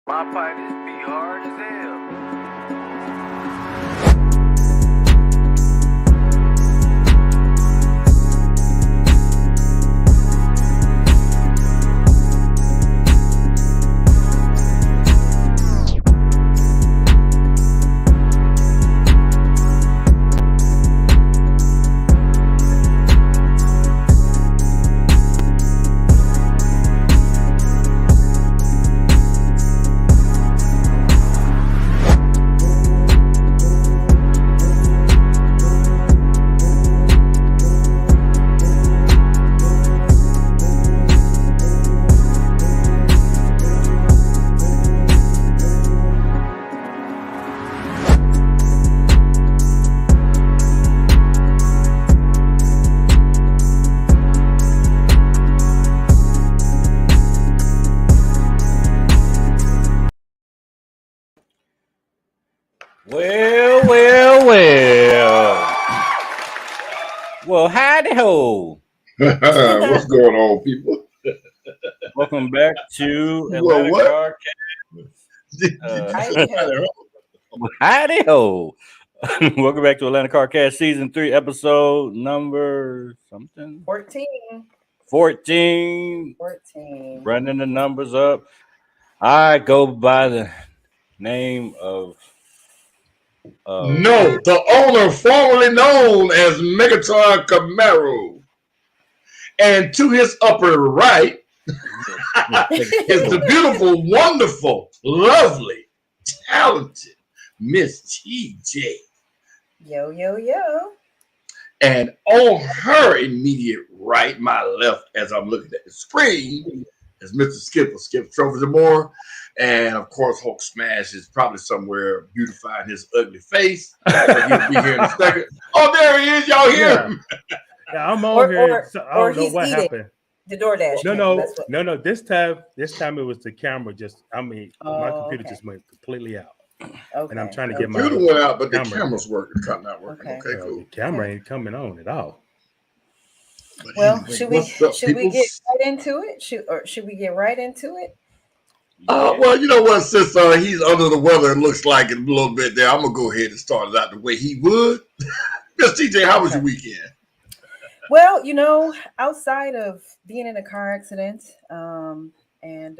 My pockets be hard as hell. Well, howdy ho. What's going on, people? Welcome back to Well, Atlanta what? Car Did you say Howdy ho. Welcome back to Atlanta Car Cast Season 3, episode number something? 14. 14. 14. Running the numbers up. I go by the name of No, the owner formerly known as Megatron Camaro. And to his upper right is the beautiful, wonderful, lovely, talented Miss TJ. Yo, yo, yo. And on her immediate right, my left, as I'm looking at the screen, is Mr. Skip Trophies and more. And of course, Hulk Smash is probably somewhere beautifying his ugly face. But he'll be here in a second. Oh, there he is. Y'all hear him? Yeah, I'm on here. So I don't know he's what eating. happened. The DoorDash. No. This time it was the camera. My computer just went completely out. Okay. And I'm trying to get my computer went out, but the camera's working. Not working. Okay, cool. The camera ain't coming on at all. But well, anyway, should we get right into it? Should we get right into it? Well, you know what? Since he's under the weather, it looks like it a little bit there. I'm gonna go ahead and start it out the way he would. Miss TJ, how was your weekend? Well, you know, outside of being in a car accident and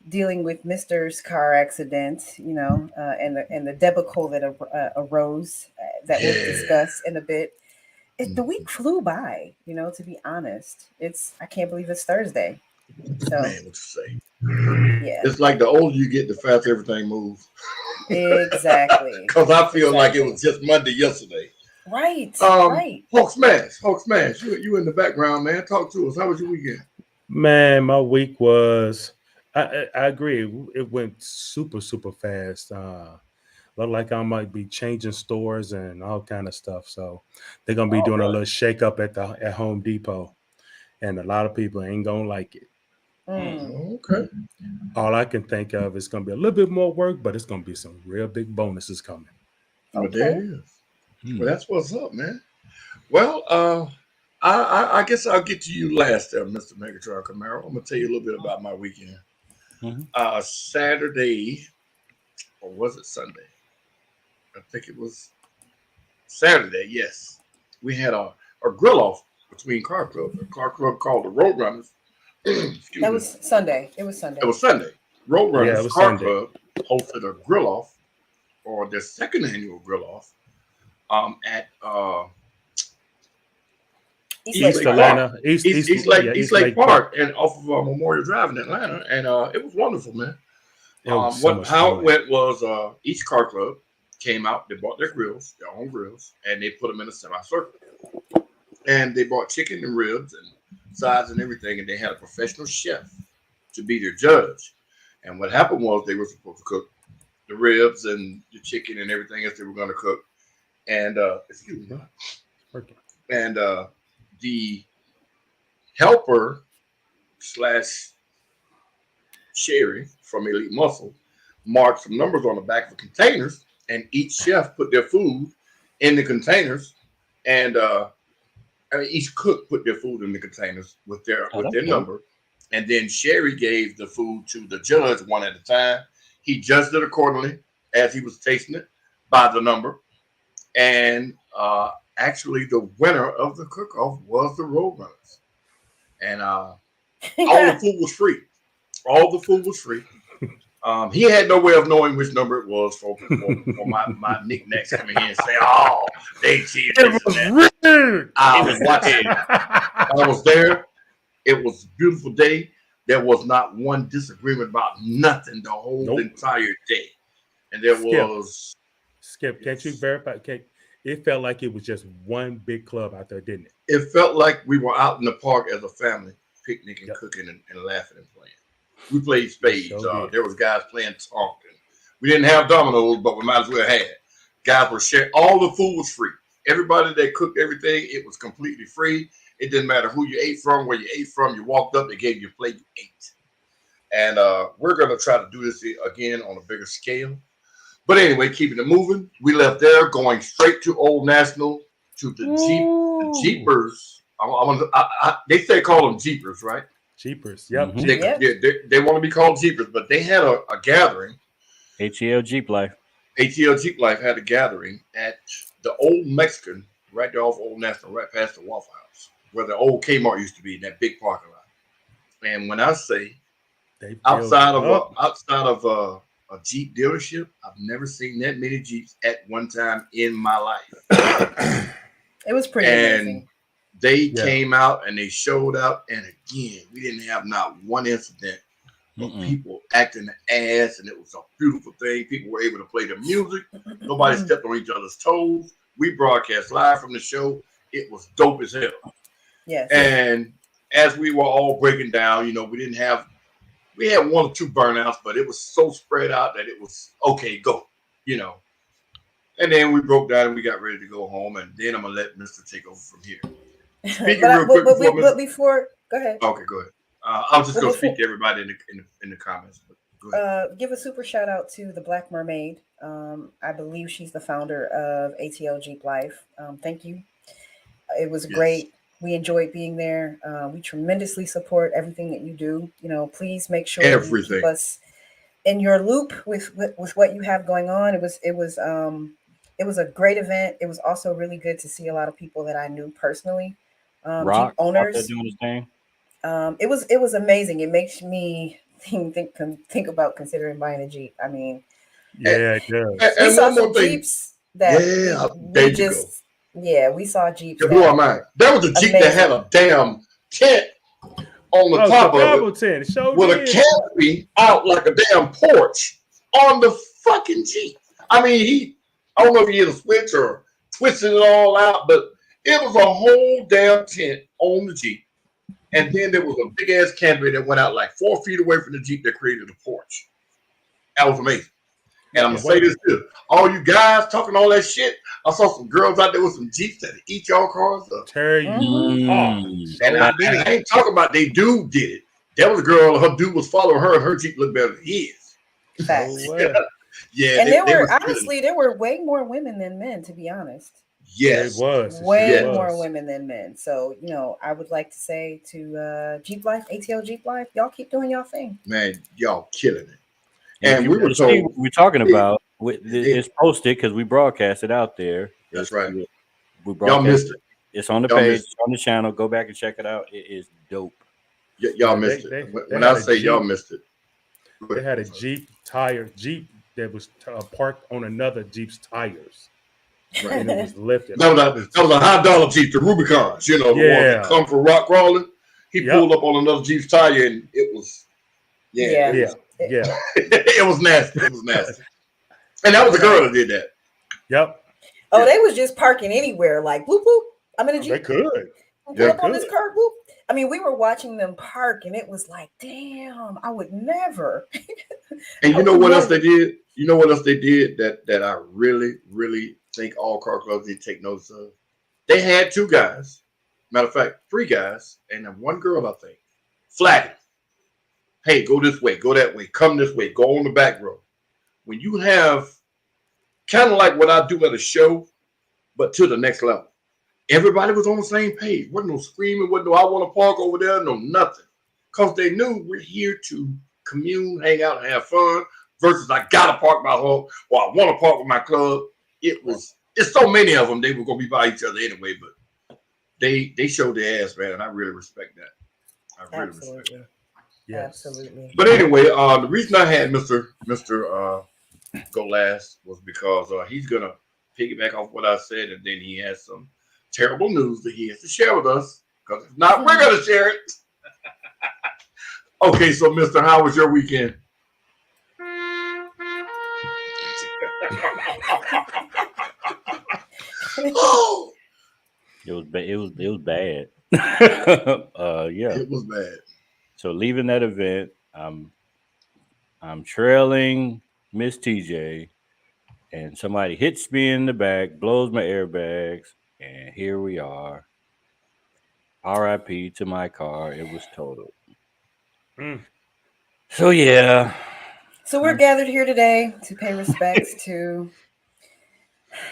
dealing with Mr.'s car accident, you know, and the debacle that arose that we'll discuss in a bit. The week flew by, you know, to be honest. I can't believe it's Thursday. So, man, what you say? Yeah. It's like the older you get, the faster everything moves. Exactly. Because I feel like it was just Monday yesterday. Right. Right. Hulk Smash. You in the background, man. Talk to us. How was your weekend? Man, my week was. I agree. It went super fast. Look like I might be changing stores and all kind of stuff. So they're gonna be doing a little shake up at Home Depot, and a lot of people ain't gonna like it. Okay. All I can think of is gonna be a little bit more work, but it's gonna be some real big bonuses coming. Well, there it is. Well, that's what's up, man. Well, I guess I'll get to you last there, Mr. Megatron Camaro. I'm gonna tell you a little bit about my weekend. Saturday, or was it Sunday? I think it was Saturday. Yes, we had a grill off between car clubs. A car club called the Roadrunners. That was Sunday. It was Sunday. It was Sunday. Roadrunners Car Club hosted a grill off, or their second annual grill off, at East Lake Park, and off of Memorial Drive in Atlanta, and it was wonderful, man. How it went was each car club came out, they bought their own grills, and they put them in a semicircle. And they bought chicken and ribs and sides and everything, and they had a professional chef to be their judge. And what happened was they were supposed to cook the ribs and the chicken and everything else they were going to cook. And the helper / Sherry from Elite Muscle marked some numbers on the back of the containers, and each chef put their food in the containers, and each cook put their food in the containers with their number, And then Sherry gave the food to the judge one at a time. He judged it accordingly as he was tasting it by the number. And actually, the winner of the cook-off was the Roadrunners. And all the food was free. All the food was free. He had no way of knowing which number it was for my knickknacks coming in and say, "Oh, they cheated." It was weird. I was watching. I was there. It was a beautiful day. There was not one disagreement about nothing the whole entire day. And there was Skip. Can't you verify? It felt like it was just one big club out there, didn't it? It felt like we were out in the park as a family, picnicking, cooking, and laughing and playing. We played spades. There was guys playing talking. We didn't have dominoes, but we might as well have. Guys were sharing. All the food was free. Everybody that cooked everything, it was completely free. It didn't matter who you ate from, where you ate from. You walked up, they gave you a plate, you ate. And we're going to try to do this again on a bigger scale. But anyway, keeping it moving. We left there, going straight to Old National, to the Jeepers. They say call them Jeepers, right? Jeepers, yep. Mm-hmm. They want to be called Jeepers, but they had a gathering. ATL Jeep Life. ATL Jeep Life had a gathering at the Old Mexican, right there off Old National, right past the Waffle House, where the old Kmart used to be, in that big parking lot. And when I say outside of a Jeep dealership, I've never seen that many Jeeps at one time in my life. It was pretty amazing. They came out and they showed up, and again, we didn't have not one incident of people acting the ass, and it was a beautiful thing. People were able to play the music. Nobody stepped on each other's toes. We broadcast live from the show. It was dope as hell. Yes. And as we were all breaking down, we had one or two burnouts, but it was so spread out that it was okay, go, And then we broke down and we got ready to go home, and then I'm gonna let Mr. take over from here. But before, go ahead. Okay, go ahead. I was just going to speak to everybody in the comments. But go ahead. Give a super shout out to the Black Mermaid. I believe she's the founder of ATL Jeep Life. Thank you. It was great. We enjoyed being there. We tremendously support everything that you do. Please make sure you keep us in your loop with what you have going on. It was a great event. It was also really good to see a lot of people that I knew personally. Rock, Jeep owners doing his thing. It was amazing. It makes me think about considering buying a Jeep. I mean, it does. We saw some Jeeps that we saw Jeeps. Blew our mind. That was a Jeep that had a damn tent on the top of it with a canopy out like a damn porch on the fucking Jeep. I mean, I don't know if he hit a switch or twisted it all out, but it was a whole damn tent on the Jeep. And then there was a big ass canopy that went out like 4 feet away from the Jeep that created a porch. That was amazing. And I'm going to say this too. All you guys talking all that shit, I saw some girls out there with some Jeeps that eat y'all cars up. Tear you off. And I ain't talking about they dude did it. That was a girl, her dude was following her, and her Jeep looked better than his. Facts. Yeah. And there were way more women than men, to be honest. Yes, it was way more women than men. So I would like to say to Jeep Life, ATL Jeep Life, y'all keep doing y'all thing. Man, y'all killing it. And we were told we're talking about. It's posted because we broadcast it out there. That's right. Y'all missed it. It's on the page. It's on the channel. Go back and check it out. It is dope. Y'all missed it. When I say y'all missed it, they had a Jeep that was parked on another Jeep's tires. Right. And it was lifted. That was a $100 Jeep, the Rubicons, the one that come for rock crawling. He pulled up on another Jeep's tire, and it was, it was nasty. It was nasty. And that was the girl that did that. Yep. Oh, they was just parking anywhere, like boop boop. I'm in a Jeep. They could. Pull up on this car, boop. I mean, we were watching them park, and it was like, damn, I would never. And you know what else they did? You know what else they did that I really, really think all car clubs need to take notice of? They had 2 guys, matter of fact, 3 guys, and then 1 girl, I think, flagging. Hey, go this way, go that way, come this way, go on the back road. When you have kind of like what I do at a show, but to the next level. Everybody was on the same page. Wasn't no screaming, wasn't no I want to park over there, no nothing. because they knew we're here to commune, hang out, and have fun. Versus I gotta park my home or I want to park with my club. It's so many of them. They were gonna be by each other anyway, but they showed their ass, man, and I really respect that. I really respect that. Yes. Absolutely. But anyway, the reason I had Mr. go last was because he's gonna piggyback off what I said, and then he has some terrible news that he has to share with us. Because if not, we're gonna share it. Okay, so Mr. How was your weekend? It was bad. Yeah. It was bad. So leaving that event, I'm trailing Miss TJ, and somebody hits me in the back, blows my airbags, and here we are. RIP to my car. It was totaled. So yeah. So we're gathered here today to pay respects to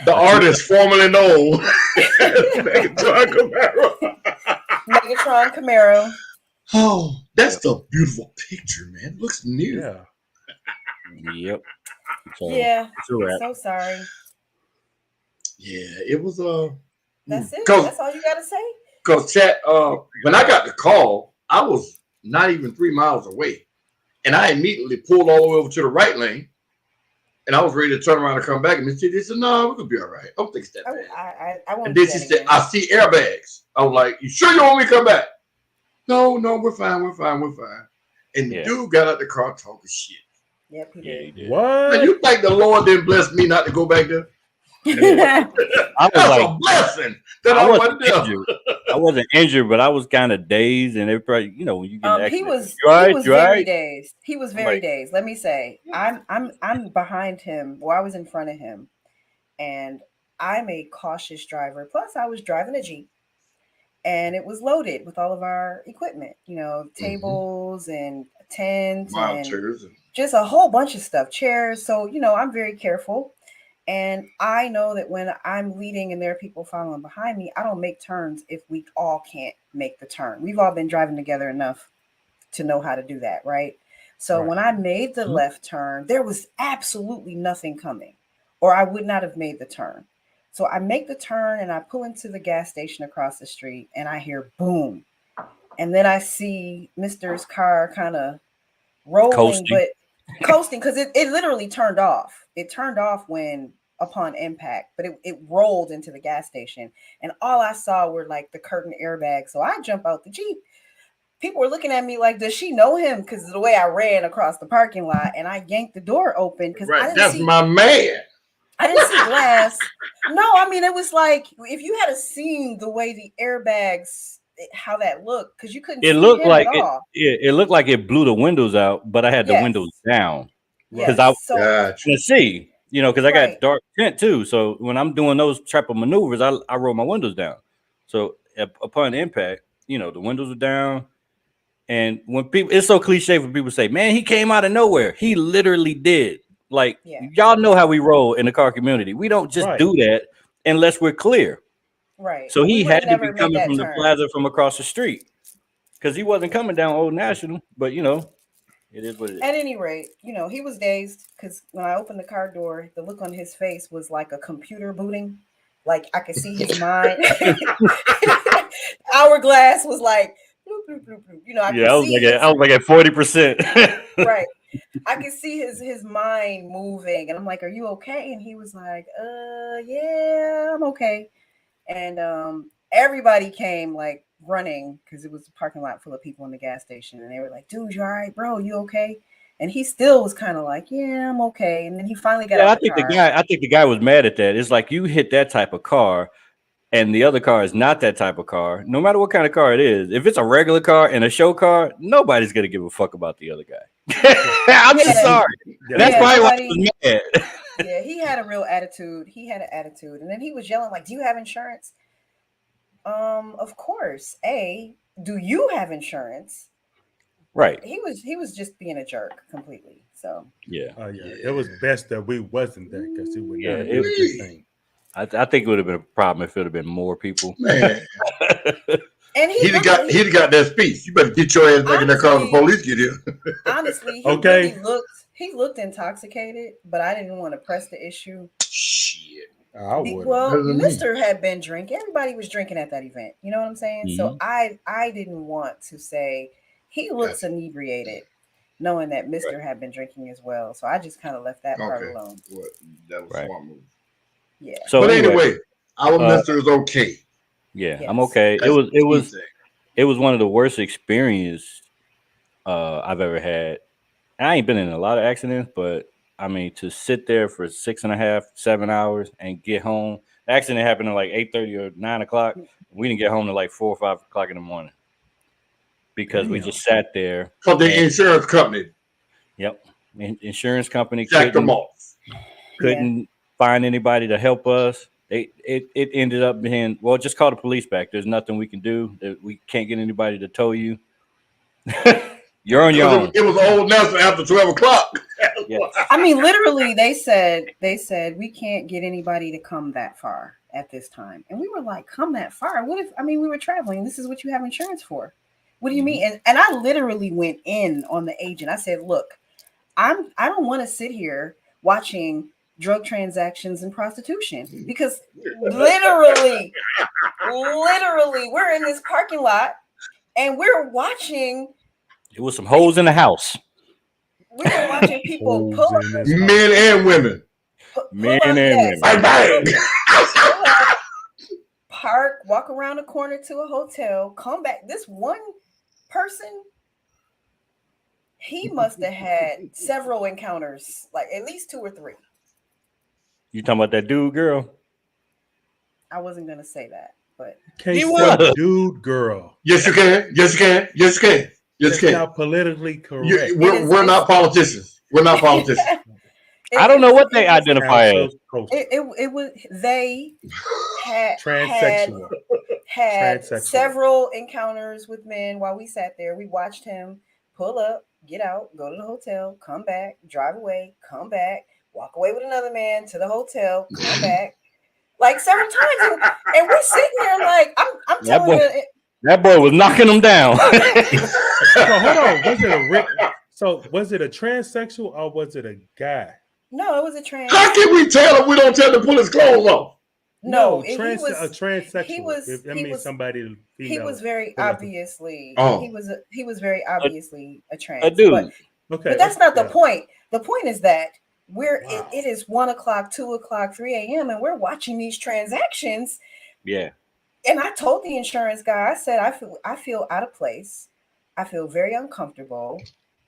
the artist formerly known as Megatron Camaro. Megatron Camaro. Oh, that's the beautiful picture, man. It looks new. Yeah. Yep. So, Yeah. it's a wrap. So sorry. Yeah, it was That's it. That's all you gotta say. Because chat, when I got the call, I was not even 3 miles away, and I immediately pulled all the way over to the right lane, and I was ready to turn around and come back. And Miss TJ said, "No, we're gonna be all right. I don't think it's that bad." I won't. And then she said, "I see airbags." I was like, "You sure you want me to come back?" No, we're fine. And the dude got out the car talking shit. Yep, he did. What? Now, you think the Lord didn't bless me not to go back there? I was like, a blessing that I I wasn't wasn't injured. I wasn't injured, but I was kind of dazed, and everybody, when you get an accident, he was you very dazed. He was very Like- dazed. Let me say, I'm behind him. Well, I was in front of him, and I'm a cautious driver. Plus, I was driving a Jeep, and it was loaded with all of our equipment. Tables and tents and just a whole bunch of stuff, chairs. So I'm very careful. And I know that when I'm leading and there are people following behind me, I don't make turns if we all can't make the turn. We've all been driving together enough to know how to do that, right? So when I made the left turn, there was absolutely nothing coming, or I would not have made the turn. So I make the turn and I pull into the gas station across the street, and I hear boom. And then I see Mr.'s car kind of rolling, but coasting, because it literally turned off. It turned off upon impact, but it rolled into the gas station, and all I saw were like the curtain airbags. So I jump out the Jeep. People were looking at me like, does she know him? Because of the way I ran across the parking lot, and I yanked the door open because that's my man. I didn't see glass. No, I mean, it was like if you had seen the way the airbags, how that looked, because you couldn't see looked him like at all. It looked like it blew the windows out, but I had the windows down because I can see, because I got dark tint too. So when I'm doing those type of maneuvers, I roll my windows down. So upon impact, the windows are down. And when people, it's so cliche when people say, "Man, he came out of nowhere." He literally did. Like y'all know how we roll in the car community. We don't just do that unless we're clear. Right. So he had to be coming from the plaza from across the street because he wasn't coming down Old National. But it is what it is. At any rate, he was dazed because when I opened the car door, the look on his face was like a computer booting. Like I could see his mind. Hourglass was like, bloop, bloop, bloop, bloop. I was like at 40%. Right. I could see his mind moving, and I'm like, "Are you okay?" And he was like, yeah, I'm okay." And everybody came like running because it was a parking lot full of people in the gas station, and they were like, "Dude, you all right, bro? You okay?" And he still was kind of like, "Yeah, I'm okay." And then he finally got out the car. I think the guy was mad at that. It's like you hit that type of car, and the other car is not that type of car. No matter what kind of car it is, if it's a regular car and a show car, nobody's gonna give a fuck about the other guy. I'm just sorry. That's probably why he was mad. Yeah, he had a real attitude. He had an attitude, and then he was yelling like, "Do you have insurance?" Of course. Do you have insurance? Right. He was just being a jerk completely. So it was best that we wasn't there because it would not be a thing. I think it would have been a problem if it would have been more people. Man. And he'd have got that speech. You better get your ass back in that car when the police get here. Honestly, he looked intoxicated, but I didn't want to press the issue. Shit. Well, Mr. had been drinking. Everybody was drinking at that event. You know what I'm saying? Mm-hmm. So I didn't want to say he looks inebriated, knowing that Mr. had been drinking as well. So I just kind of left that part alone. Well, that was a smart move. Yeah. So but anyway, our Mr. is okay. Yeah, yes. I'm okay. It was one of the worst experiences I've ever had. And I ain't been in a lot of accidents, but I mean, to sit there for 6.5, 7 hours and get home. The accident happened at like 8:30 or 9 o'clock. We didn't get home till like 4 or 5 o'clock in the morning because we just sat there. So the insurance company. Yep, insurance company jacked them off. Couldn't find anybody to help us. It ended up being, well, just call the police back. There's nothing we can do. We can't get anybody to tow you. You're on your own. It was old Nelson after 12 o'clock. Yes. I mean, literally, they said we can't get anybody to come that far at this time. And we were like, come that far? What if, we were traveling. This is what you have insurance for. What do you mean? And I literally went in on the agent. I said, look, I don't want to sit here watching drug transactions and prostitution because literally we're in this parking lot and we're watching. It was some hoes in the house. We were watching people pull up, men and women. Women. Park, walk around the corner to a hotel, come back. This one person, he must have had several encounters, like at least 2 or 3. You talking about that dude, girl? I wasn't gonna say that, but can't say dude, girl. Yes, you can. Yes, you can. Yes, you can. Yes, you can. Not politically correct. We're not politicians. We're not politicians. I don't know what they identify as. It was they had transsexual. Had several encounters with men while we sat there. We watched him pull up, get out, go to the hotel, come back, drive away, come back, walk away with another man to the hotel, come back, like several times, and we're sitting there like I'm telling you. That boy was knocking them down. So hold on, was it a transsexual or was it a guy? No, it was a trans. How can we tell if we don't tell to pull his clothes off? No, a transsexual. That means somebody. He was very obviously. He was very obviously a trans. A dude. But that's not the point. The point is that it is 1 o'clock, 2 o'clock, 3 a.m. and we're watching these transactions. Yeah. And I told the insurance guy, I said, I feel out of place. I feel very uncomfortable.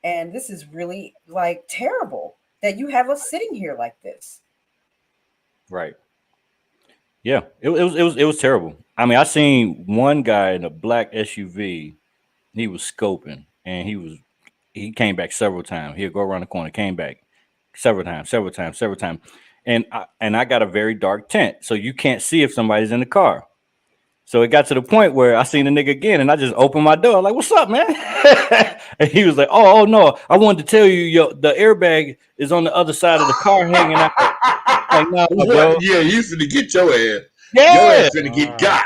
And this is really like terrible that you have us sitting here like this. Right. Yeah, it was terrible. I mean, I seen one guy in a black SUV. He was scoping, and he came back several times. He'd go around the corner, came back several times, and I got a very dark tent, so you can't see if somebody's in the car. So it got to the point where I seen the nigga again, and I just opened my door, like, "What's up, man?" And he was like, "Oh no, I wanted to tell you, the airbag is on the other side of the car hanging out." Like, no, bro. Yeah, you used to get your ass. Yeah, your ass finna get got.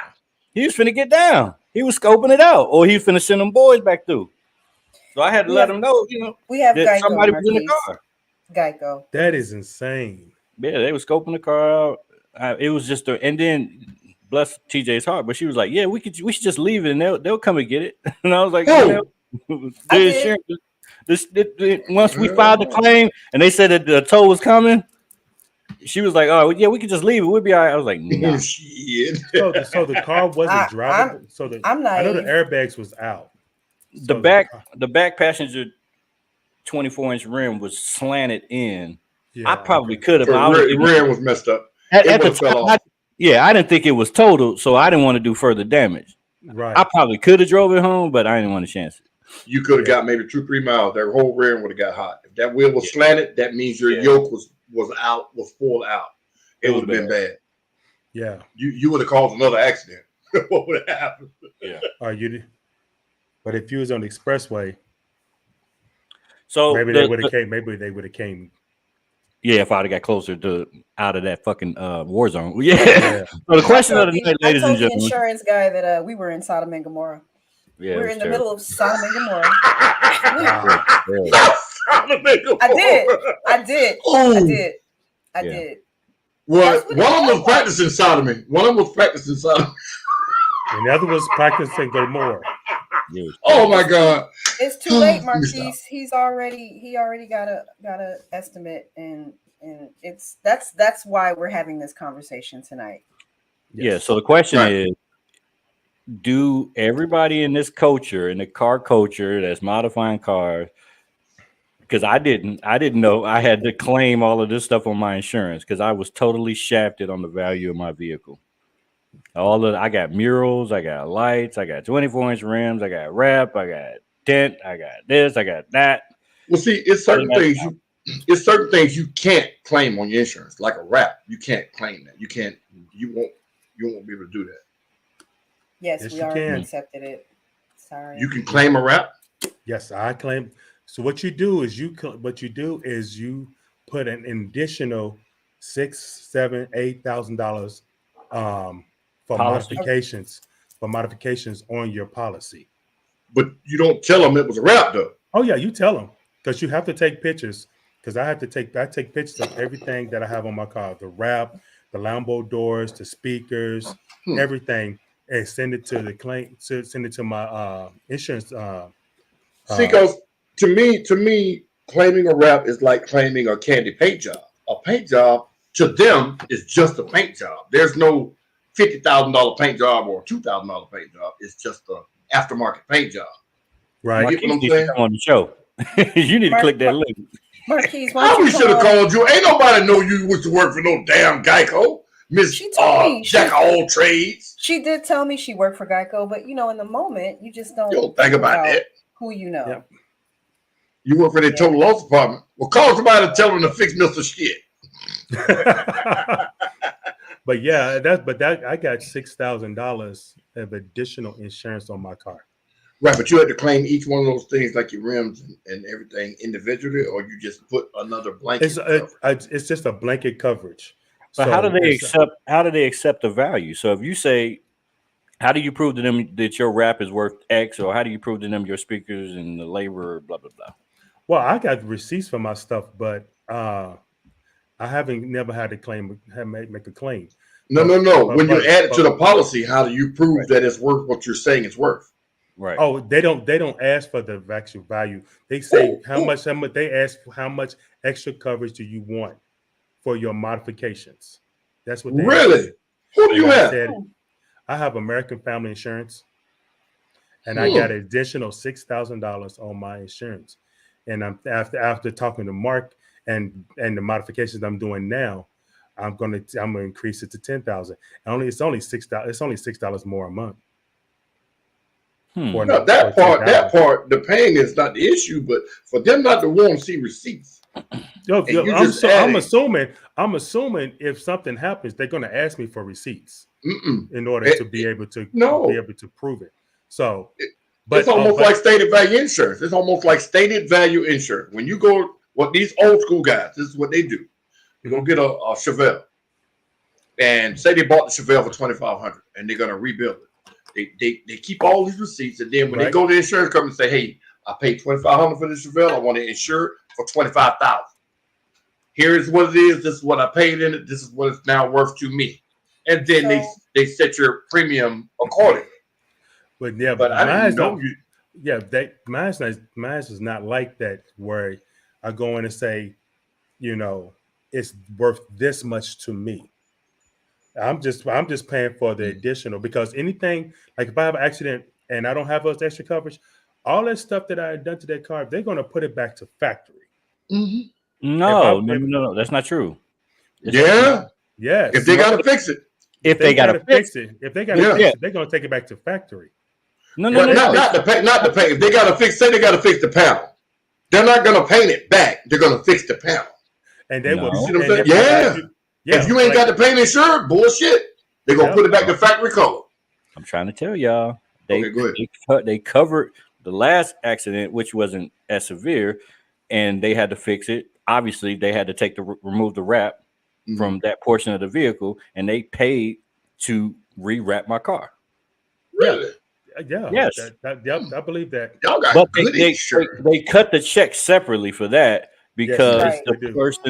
He was finna get down. He was scoping it out, or he was finna send them boys back through. So I had to let him know, we have that Geico, somebody was in the car. Geico. That is insane. Yeah, they were scoping the car out. It was just and then bless TJ's heart, but she was like, "Yeah, we should just leave it, and they'll come and get it." And I was like, once we filed the claim, and they said that the tow was coming. She was like, "Oh yeah, we could just leave it. We'll be all right." I was like, "Nah." Shit. So the car wasn't drivable. I know the airbags was out. The back passenger 24-inch rim was slanted in. Yeah, I probably could have. The rim was messed up. At the time, I didn't think it was total, so I didn't want to do further damage. Right. I probably could have drove it home, but I didn't want to chance it. You could have got maybe 2-3 miles. That whole rim would have got hot. If that wheel was slanted, that means your yoke was pulled out. It would have been bad. Yeah. You would have caused another accident. What would have happened? Yeah. But if you was on the expressway, so maybe they would have came Yeah, if I'd have got closer to out of that fucking war zone. Yeah. So the question of the night, ladies and gentlemen. The insurance guy that we were in Sodom and Gomorrah. Yeah, we're in the middle of Sodom and Gomorrah. I did. Well, one of them was practicing sodomy. And the other was practicing Gomorrah. Oh my God! It's too late, Marquise. He already got a estimate, and that's why we're having this conversation tonight. Yes. Yeah. So the question is, do everybody in this culture, in the car culture that's modifying cars, because I didn't know I had to claim all of this stuff on my insurance because I was totally shafted on the value of my vehicle. I got murals, I got lights, I got 24-inch rims, I got wrap, I got tint, I got this, I got that. Well, see, it's certain things you can't claim on your insurance, like a wrap. You can't claim that. You won't be able to do that. Yes, we already accepted it. Sorry. You can claim a wrap? Yes, I claim. So what you do is you put an additional $6,000, $7,000, $8,000 for modifications on your policy. But you don't tell them it was a wrap, though. Oh yeah, you tell them because you have to take pictures. Because I take pictures of everything that I have on my car: the wrap, the Lambo doors, the speakers, everything, and send it to the claim. Send it to my insurance. See, because to me, claiming a wrap is like claiming a candy paint job. A paint job to them is just a paint job. There's no $50,000 paint job or $2,000 paint job. It's just an aftermarket paint job. Right. You get what I'm saying? On the show. You need to click that link. Marquise, we should have called you. Ain't nobody know you used to work for no damn Geico. Miss Jack of all trades. She did tell me she worked for Geico, but in the moment, you just don't think about that. Who you know. Yep. You work for the total loss department. Well, call somebody to tell them to fix Mr. Shit. But yeah, I got $6,000 of additional insurance on my car. Right, but you had to claim each one of those things, like your rims and everything, individually, or you just put another blanket. It's just a blanket coverage. But so how do they accept the value? So if you say, how do you prove to them that your wrap is worth X, or how do you prove to them your speakers and the labor, blah blah blah? Well, I got receipts for my stuff, but I never had to make a claim. No. When you add it to the policy, how do you prove that it's worth what you're saying it's worth? Right. Oh, they don't ask for the actual value. They say how much they ask for, how much extra coverage do you want for your modifications? That's what they really. Who do you have? I have American Family Insurance, and I got an additional $6,000 on my insurance. And I'm after talking to Mark and the modifications I'm doing now, I'm gonna increase it to $10,000. It's only $6. It's only $6 more a month. No, that part, the paying is not the issue, but for them not to want to see receipts. I'm assuming if something happens, they're going to ask me for receipts in order to be able to prove it. So, but it's almost like stated value insurance. It's almost like stated value insurance. When you go, these old school guys, this is what they do. You're gonna get a Chevelle, and say they bought the Chevelle for $2,500, and they're gonna rebuild it. They keep all these receipts, and then when they go to the insurance company and say, "Hey, I paid $2,500 for this Chevelle. I want to insure it for $25,000. Here's what it is. This is what I paid in it. This is what it's now worth to me." And then they set your premium accordingly. But I didn't know you. Yeah, mine's is not like that. Where I go in and say, it's worth this much to me. I'm just paying for the additional, because anything, like if I have an accident and I don't have those extra coverage, all that stuff that I had done to that car, they're going to put it back to factory. Mm-hmm. No, that's not true. Yeah. If they got to fix it. If they got to fix it, they're going to take it back to factory. No. Not the paint. If they got to fix, say they got to fix the panel, they're not going to paint it back. They're going to fix the panel. And they will. You see what I'm saying? Yeah. If you ain't got the paint insured, bullshit. They're going to put it back to factory color. I'm trying to tell y'all. They covered the last accident, which wasn't as severe, and they had to fix it obviously they had to remove the wrap from that portion of the vehicle, and they paid to rewrap my car. Really? Yeah. Yes. I believe that. Y'all got But good insurance. they cut the check separately for that because Yes,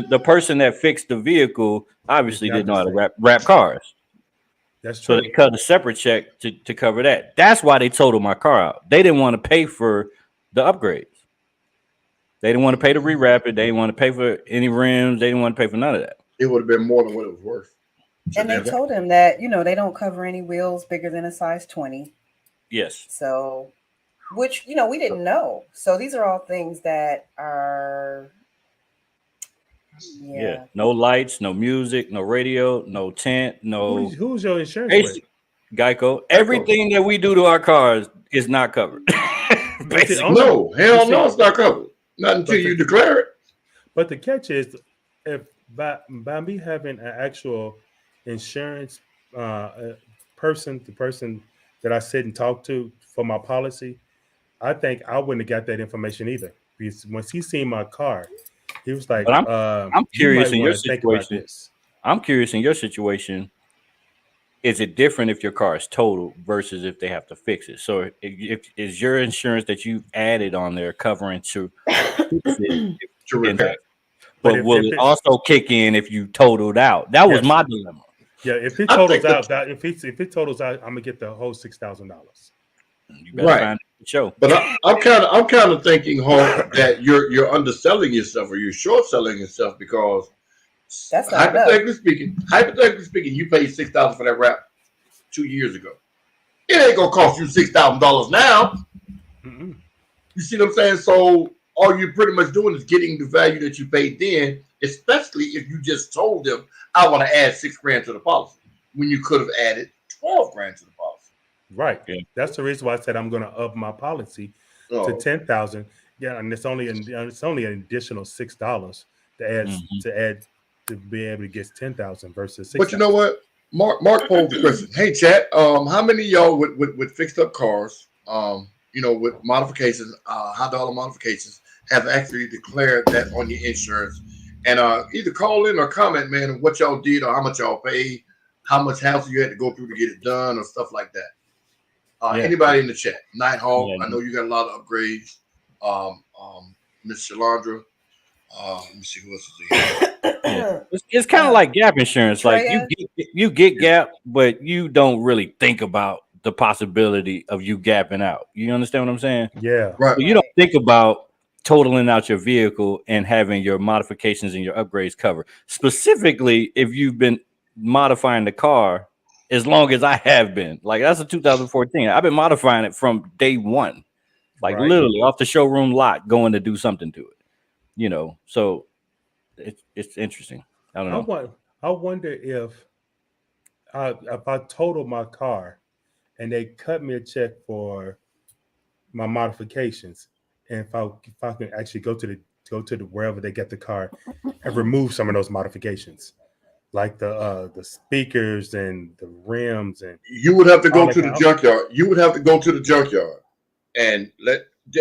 the person that fixed the vehicle obviously didn't know how to wrap cars. That's true. So they cut a separate check to cover that. That's why they totaled my car out. They didn't want to pay for the upgrades. They didn't want to pay to rewrap it. They didn't want to pay for any rims. They didn't want to pay for none of that. It would have been more than what it was worth. And they told him that, they don't cover any wheels bigger than a size 20. Yes. So, which, we didn't know. So these are all things that are, no lights, no music, no radio, no tent, no. Who's your insurance with? Geico. Everything that we do to our cars is not covered. No, hell no, it's not covered. Not until you declare it. But the catch is, if by me having an actual insurance person, the person that I sit and talk to for my policy, I think I wouldn't have got that information either. Because once he seen my car, he was like, I'm curious in your situation. I'm curious in your situation. Is it different if your car is totaled versus if they have to fix it? So is your insurance that you added on there covering to fix it? To repair. But will it also kick in if you totaled out? That was my dilemma. Yeah, if it totals out, if it totals out, I'm gonna get the whole $6,000. You better find the show. But I'm kind of thinking, Hawk, that you're underselling yourself or you're short selling yourself because that's hypothetically speaking, you paid $6,000 for that wrap 2 years ago. It ain't gonna cost you $6,000 now. Mm-hmm. You see what I'm saying? So all you're pretty much doing is getting the value that you paid then, especially if you just told them, I want to add $6,000 to the policy when you could have added $12,000 to the policy. Right. Yeah. That's the reason why I said I'm going to up my policy to $10,000. Yeah, and it's only an additional $6 to add to be able to get 10,000 versus 6,000. But you know what? Mark posed the question. Hey, chat. How many of y'all with fixed up cars, with modifications, high dollar modifications, have actually declared that on your insurance? And either call in or comment, man, what y'all did or how much y'all paid, how much hassle you had to go through to get it done or stuff like that. Anybody in the chat? Nighthawk, I know you got a lot of upgrades. Miss Shalandra. Let me see who else is here. It's kind of like gap insurance. Like you get gap, but you don't really think about the possibility of you gapping out. You understand what I'm saying? Yeah. Right. So you don't think about totaling out your vehicle and having your modifications and your upgrades covered. Specifically, if you've been modifying the car as long as I have been. Like that's a 2014. I've been modifying it from day one. Like literally off the showroom lot going to do something to it. So it's interesting. I don't know. I wonder if I total my car and they cut me a check for my modifications, and if I can actually go to the wherever they get the car and remove some of those modifications, like the speakers and the rims, and you would have to go to the junkyard. You would have to go to the junkyard and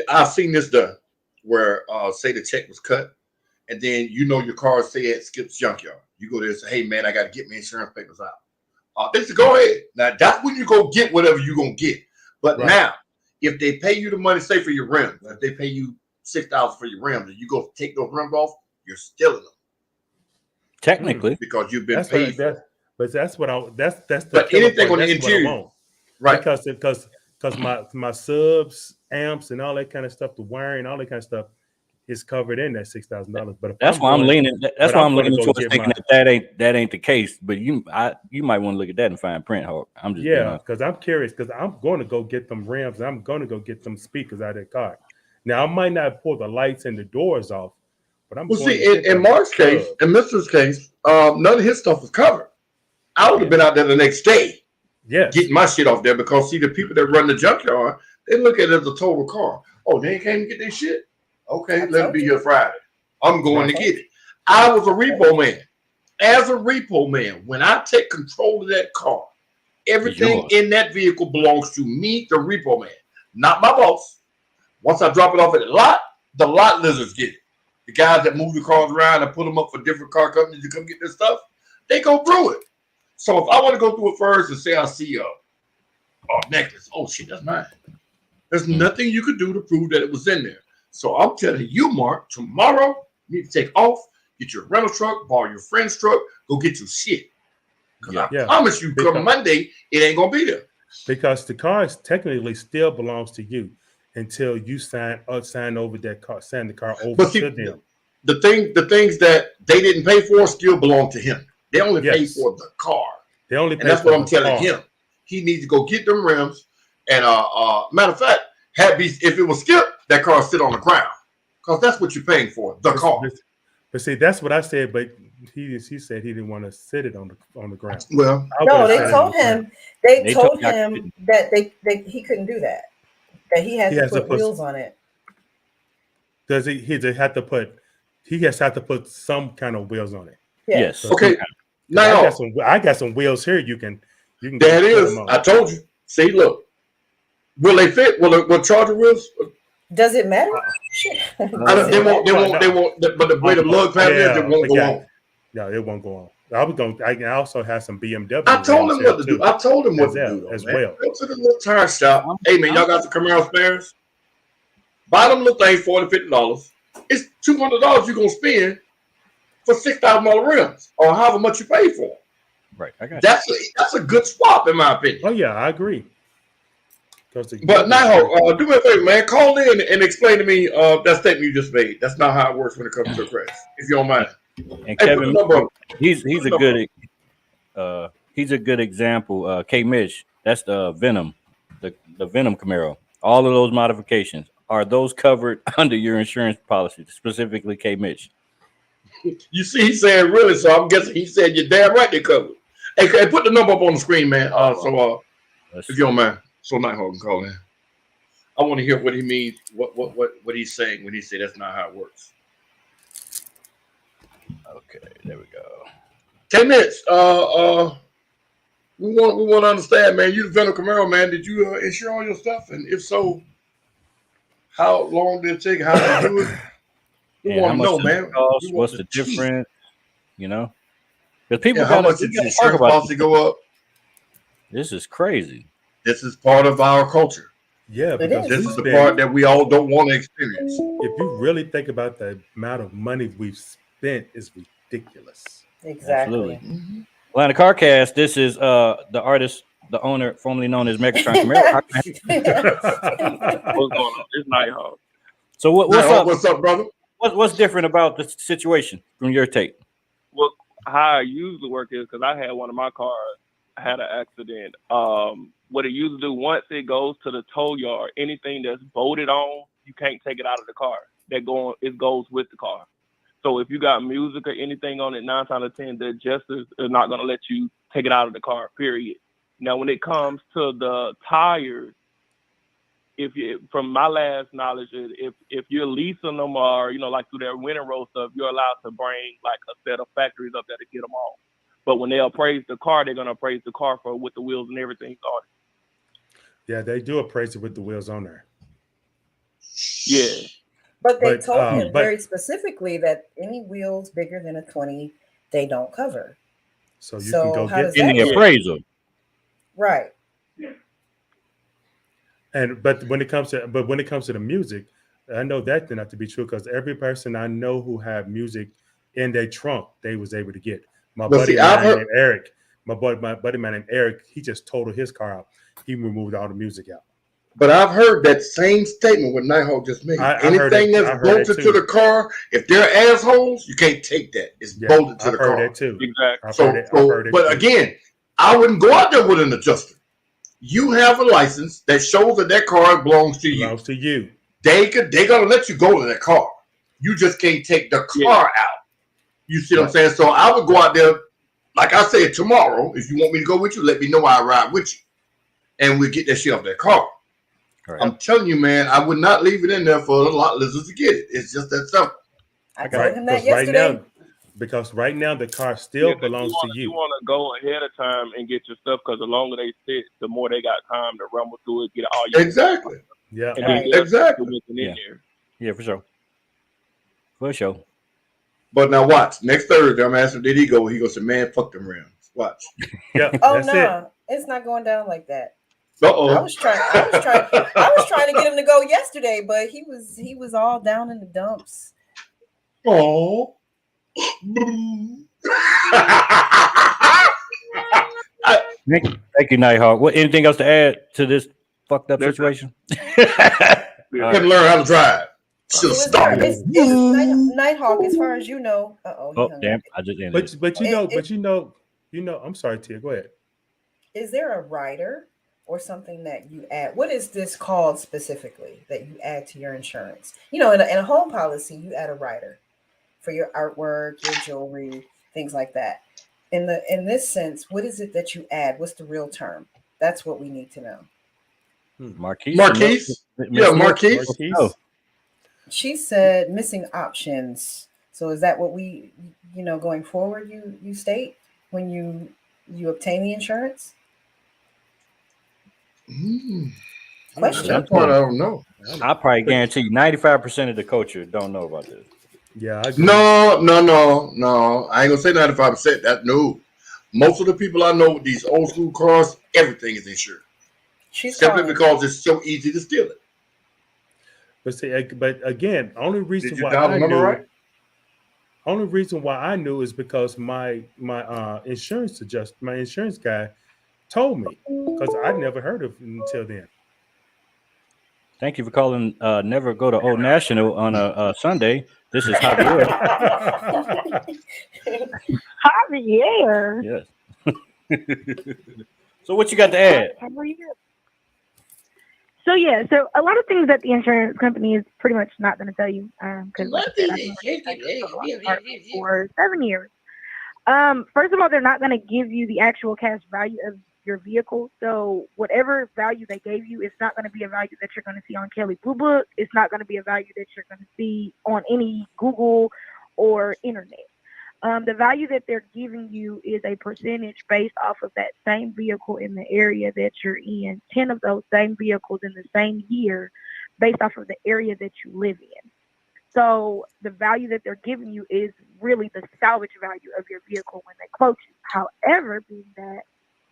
I've seen this done where say the check was cut, and then your car say it skips junkyard. You go there and say, hey man, I got to get my insurance papers out. They say, go ahead. Now that's when you go get whatever you're gonna get. But now, if they pay you the money, say for your rims, if they pay you $6,000 for your rims, and you go take those rims off, you're stealing them. Technically, because you've been paid. But that's what that's the. But anything on the interior, right? Because my subs, amps, and all that kind of stuff, the wiring, all that kind of stuff, is covered in that $6,000. But that's why I'm leaning. That's why I'm leaning towards thinking that ain't the case. But you might want to look at that and find print, Hawk. I'm just because I'm curious because I'm going to go get them rims and I'm going to go get them speakers out of that car. Now I might not pull the lights and the doors off, but I'm. Well, see, in Mark's case, in Mr's case, none of his stuff was covered. I would have been out there the next day, getting my shit off there because see the people that run the junkyard, they look at it as a total car. Oh, they came to get their shit. Okay, let it be here Friday. I'm going to get it. I was a repo man. As a repo man, when I take control of that car, everything in that vehicle belongs to me, the repo man, not my boss. Once I drop it off at the lot lizards get it. the guys that move the cars around and put them up for different car companies to come get their stuff, they go through it. So if I want to go through it first and say I see a necklace, oh shit, that's mine. There's nothing you could do to prove that it was in there. So I'm telling you, Mark, tomorrow you need to take off, get your rental truck, borrow your friend's truck, go get your shit. Because I promise you, come Monday, it ain't gonna be there. Because the car technically still belongs to you until you sign over that car, sign the car over to them. The things that they didn't pay for still belong to him. They only pay for the car. They only pay and that's for what I'm telling him. He needs to go get them rims. And matter of fact, if it was Skip, that car sit on the ground. Because that's what you're paying for, the car. But see, that's what I said, but he said he didn't want to sit it on the ground. Well, no, they told him that he couldn't do that. That he has to put wheels on it. Does he have to put some kind of wheels on it? Yes. So okay. Now I got some wheels here. You can. That is. I told you. See, look. Will they fit? Will Charger wheels? Does it matter? They won't. But the way the lug pad is, it won't go on. No, it won't go on. I also have some BMW. I told him what to do. I told him what to do as well. Go to the little tire shop. Hey man, y'all got the Camaro spares? Buy them little things $40-$50. It's $200 you're gonna spend for $6,000 rims or however much you pay for. Right. I got that's a good swap in my opinion. Oh yeah, I agree. But Nighthawk, do me a favor, man. Call in and explain to me that statement you just made. That's not how it works when it comes to a crash. If you don't mind. And Kevin, he's a good example. K Mitch, that's the Venom, the Venom Camaro. All of those modifications, are those covered under your insurance policy, specifically K Mitch? You see, he's saying really, so I'm guessing he said you're damn right they covered. Hey, put the number up on the screen, man. If you don't mind. So Nighthawk can call in. I want to hear what he means, what he's saying when he said that's not how it works. Okay, there we go. 10 minutes. We want to understand, man. You the Venom Camaro, man. Did you insure all your stuff? And if so, how long did it take? How did you do it? We want to know, man. What's the difference? You know, because people how much did your insurance policy go up? This is crazy. This is part of our culture. Yeah, because this is the part that we all don't want to experience. If you really think about the amount of money we've spent, is ridiculous. Exactly. Mm-hmm. Atlanta Carcast. This is the artist, the owner, formerly known as Megatron Camaro. What's going on? It's Nighthawk. So what's up? What's up, brother? What's different about the situation from your take? Well, how I usually work is because I had one of my cars had an accident. What it usually do, once it goes to the tow yard, anything that's bolted on, you can't take it out of the car. It goes with the car. So if you got music or anything on it, 9 times out of 10, the adjusters are not going to let you take it out of the car, period. Now, when it comes to the tires, from my last knowledge, if you're leasing them or, like through their winter road stuff, you're allowed to bring like a set of factories up there to get them off. But when they appraise the car, they're going to appraise the car with the wheels and everything on it. Yeah, they do appraise it with the wheels on there. Yeah. But they told him very specifically that any wheels bigger than a 20, they don't cover. So you can go get any appraisal. Right. But when it comes to the music, I know that not to be true because every person I know who have music in their trunk, they was able to get. My buddy named Eric, he just totaled his car out. He removed all the music out. But I've heard that same statement what Nighthawk just made. Anything that's bolted to the car, if they're assholes, you can't take that. It's bolted to the car. I've heard that too. Exactly. But again, I wouldn't go out there with an adjuster. You have a license that shows that car belongs to you. Belongs to you. They're gonna let you go to that car. You just can't take the car out. You see what I'm saying? So I would go out there, like I said, tomorrow. If you want me to go with you, let me know. I'll ride with you, and we'll get that shit off that car. Right. I'm telling you, man, I would not leave it in there for a lot of lizards to get it. It's just that simple. I told him that yesterday. Because right now the car still belongs to you. You want to go ahead of time and get your stuff because the longer they sit, the more they got time to rumble through it, get all your exactly. Yeah, exactly. Yeah, for sure. For sure. But now watch. Next Thursday, I'm asking, did he go? He goes, man, fuck them rims. Watch. Yeah. Oh no, it's not going down like that. I was trying to get him to go yesterday, but he was all down in the dumps. Oh. Thank you, Nighthawk. What? Anything else to add to this fucked up situation? Couldn't learn how to drive. So Nighthawk, as far as you know. Oh damn! I just ended. But you know. I'm sorry, Tia. Go ahead. Is there a rider or something that you add? What is this called specifically that you add to your insurance? You know, in a home policy, you add a rider for your artwork, your jewelry, things like that. In this sense, what is it that you add? What's the real term? That's what we need to know. Marquise. Yeah, Marquise. Oh. She said missing options. So is that what we, going forward, you state when you obtain the insurance? Question. That part I don't know. I probably guarantee you 95% of the culture don't know about this. Yeah, I agree. No. I ain't gonna say 95%. That no. Most of the people I know with these old school cars, everything is insured. Simply because it's so easy to steal it. But again, only reason why I knew is because my insurance guy told me, because I never heard of it until then. Thank you for calling. Never go to Old National on a Sunday. This is Javier. Javier. Yes. So what you got to add? So a lot of things that the insurance company is pretty much not going to tell you, because for 7 years. First of all, they're not going to give you the actual cash value of your vehicle. So whatever value they gave you, it's not going to be a value that you're going to see on Kelly Blue Book. It's not going to be a value that you're going to see on any Google or internet. The value that they're giving you is a percentage based off of that same vehicle in the area that you're in, 10 of those same vehicles in the same year based off of the area that you live in. So the value that they're giving you is really the salvage value of your vehicle when they quote you. However, being that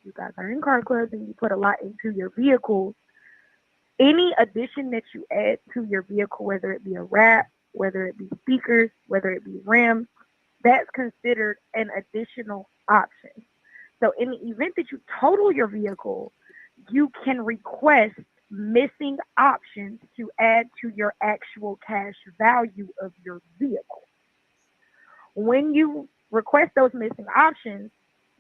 you guys are in car clubs and you put a lot into your vehicle, any addition that you add to your vehicle, whether it be a wrap, whether it be speakers, whether it be rims, that's considered an additional option. So in the event that you total your vehicle, you can request missing options to add to your actual cash value of your vehicle. When you request those missing options,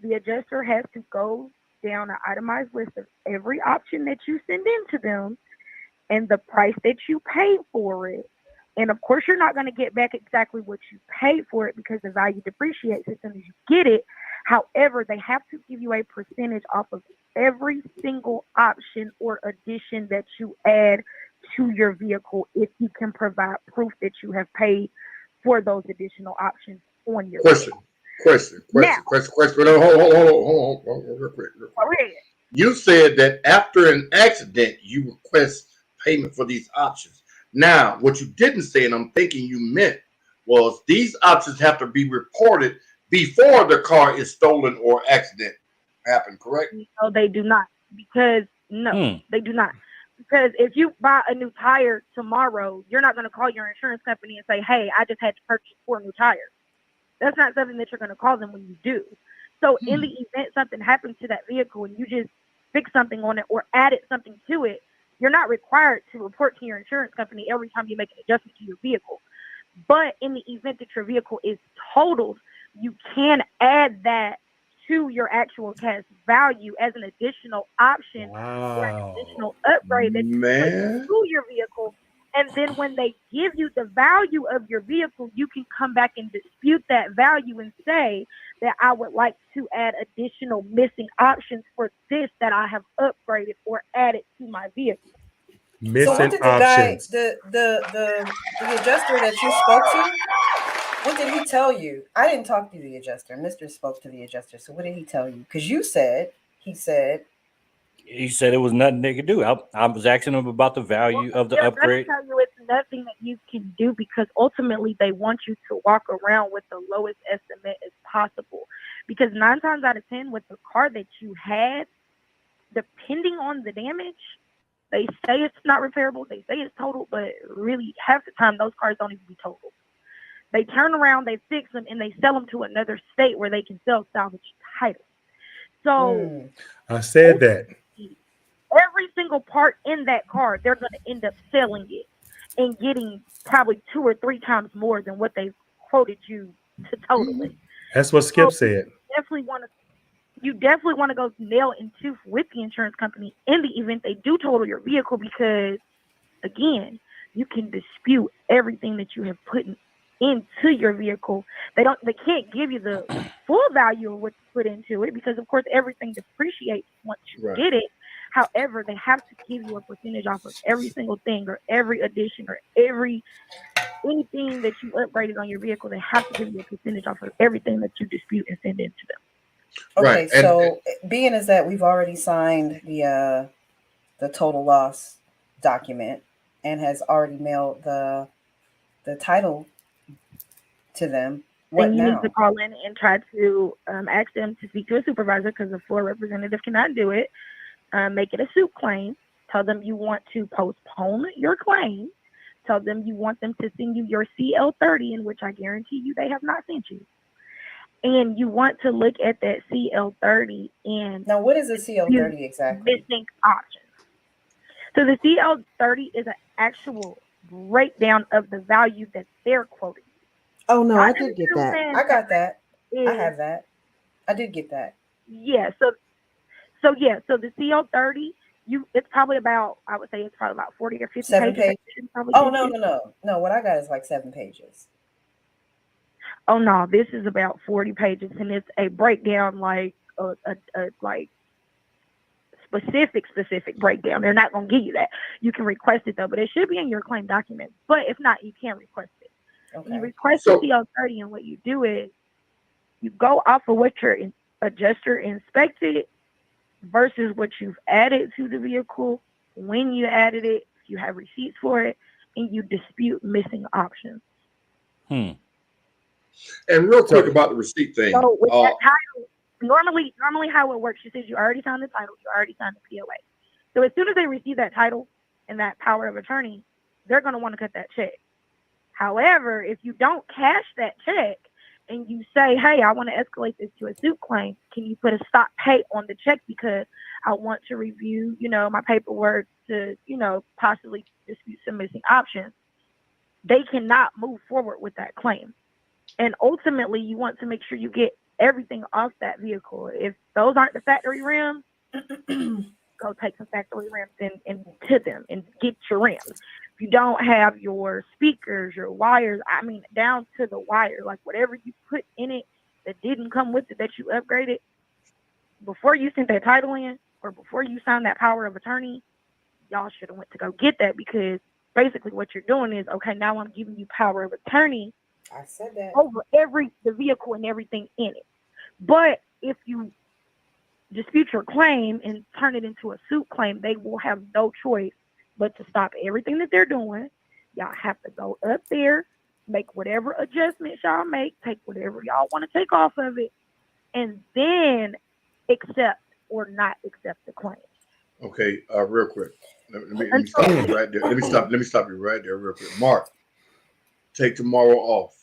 the adjuster has to go down an itemized list of every option that you send into them and the price that you paid for it. And of course, you're not going to get back exactly what you paid for it because the value depreciates as soon as you get it. However, they have to give you a percentage off of every single option or addition that you add to your vehicle if you can provide proof that you have paid for those additional options on your vehicle. Question. Hold on, real quick. You said that after an accident, you request payment for these options. Now, what you didn't say, and I'm thinking you meant, was these options have to be reported before the car is stolen or accident happened, correct? No, they do not. Because they do not. Because if you buy a new tire tomorrow, you're not going to call your insurance company and say, hey, I just had to purchase 4 new tires. That's not something that you're going to call them when you do. So in the event something happens to that vehicle and you just fix something on it or added something to it, you're not required to report to your insurance company every time you make an adjustment to your vehicle. But in the event that your vehicle is totaled, you can add that to your actual cash value as an additional option or an additional upgrade that you put to your vehicle. And then when they give you the value of your vehicle, you can come back and dispute that value and say that I would like to add additional missing options for this that I have upgraded or added to my vehicle. So what did the guy, the adjuster that you spoke to, what did he tell you? I didn't talk to the adjuster. Mr. spoke to the adjuster. So what did he tell you? Because he said He said it was nothing they could do. I was asking him about the value of the upgrade. Tell you it's nothing that you can do because ultimately they want you to walk around with the lowest estimate as possible. Because 9 times out of 10, with the car that you had, depending on the damage, they say it's not repairable. They say it's total, but really half the time those cars don't even be total. They turn around, they fix them, and they sell them to another state where they can sell salvage titles. So I said that. Every single part in that car, they're going to end up selling it and getting probably 2 or 3 times more than what they quoted you to total it. That's what Skip said. You definitely want to go nail and tooth with the insurance company in the event they do total your vehicle because, again, you can dispute everything that you have put into your vehicle. They can't give you the full value of what you put into it because, of course, everything depreciates once you get it. However, they have to give you a percentage off of every single thing or every addition or anything that you upgraded on your vehicle. They have to give you a percentage off of everything that you dispute and send into them. Okay, so being as that we've already signed the total loss document and has already mailed the title to them, what then you now? need to call in and try to ask them to speak to a supervisor because the floor representative cannot do it. Make it a suit claim. Tell them you want to postpone your claim. Tell them you want them to send you your CL30, in which I guarantee you they have not sent you. And you want to look at that CL30 and now what is a CL30 exactly? Missing options. So the CL30 is an actual breakdown of the value that they're quoting. Oh no, I did get that. I got that. I have that. I did get that. Yeah. So the CL30, it's probably about, I would say it's probably about 40 or 50 7 pages. Oh no. What I got is like 7 pages. Oh no, this is about 40 pages, and it's a breakdown like a like specific breakdown. They're not going to give you that. You can request it though, but it should be in your claim document. But if not, you can request it. Okay. You request the CL30, and what you do is you go off of what your adjuster inspected versus what you've added to the vehicle, when you added it, if you have receipts for it, and you dispute missing options. And real quick about the receipt thing. So with that title, normally how it works, you said you already signed the title, you already signed the POA. So as soon as they receive that title and that power of attorney, they're going to want to cut that check. However, if you don't cash that check and you say, hey, I want to escalate this to a suit claim, can you put a stop pay on the check because I want to review, my paperwork to, possibly dispute some missing options? They cannot move forward with that claim. And ultimately, you want to make sure you get everything off that vehicle. If those aren't the factory rims, go take some factory rims and to them and get your rims. If you don't have your speakers, your wires, down to the wire, like whatever you put in it that didn't come with it that you upgraded, before you sent that title in or before you signed that power of attorney, y'all should have went to go get that because basically what you're doing is, okay, now I'm giving you power of attorney. I said that. Over the vehicle and everything in it. But if you dispute your claim and turn it into a suit claim, they will have no choice but to stop everything that they're doing. Y'all have to go up there, make whatever adjustments y'all make, take whatever y'all want to take off of it, and then accept or not accept the claim. Okay, real quick. Let me stop you right there. Let me stop you right there real quick. Mark, take tomorrow off.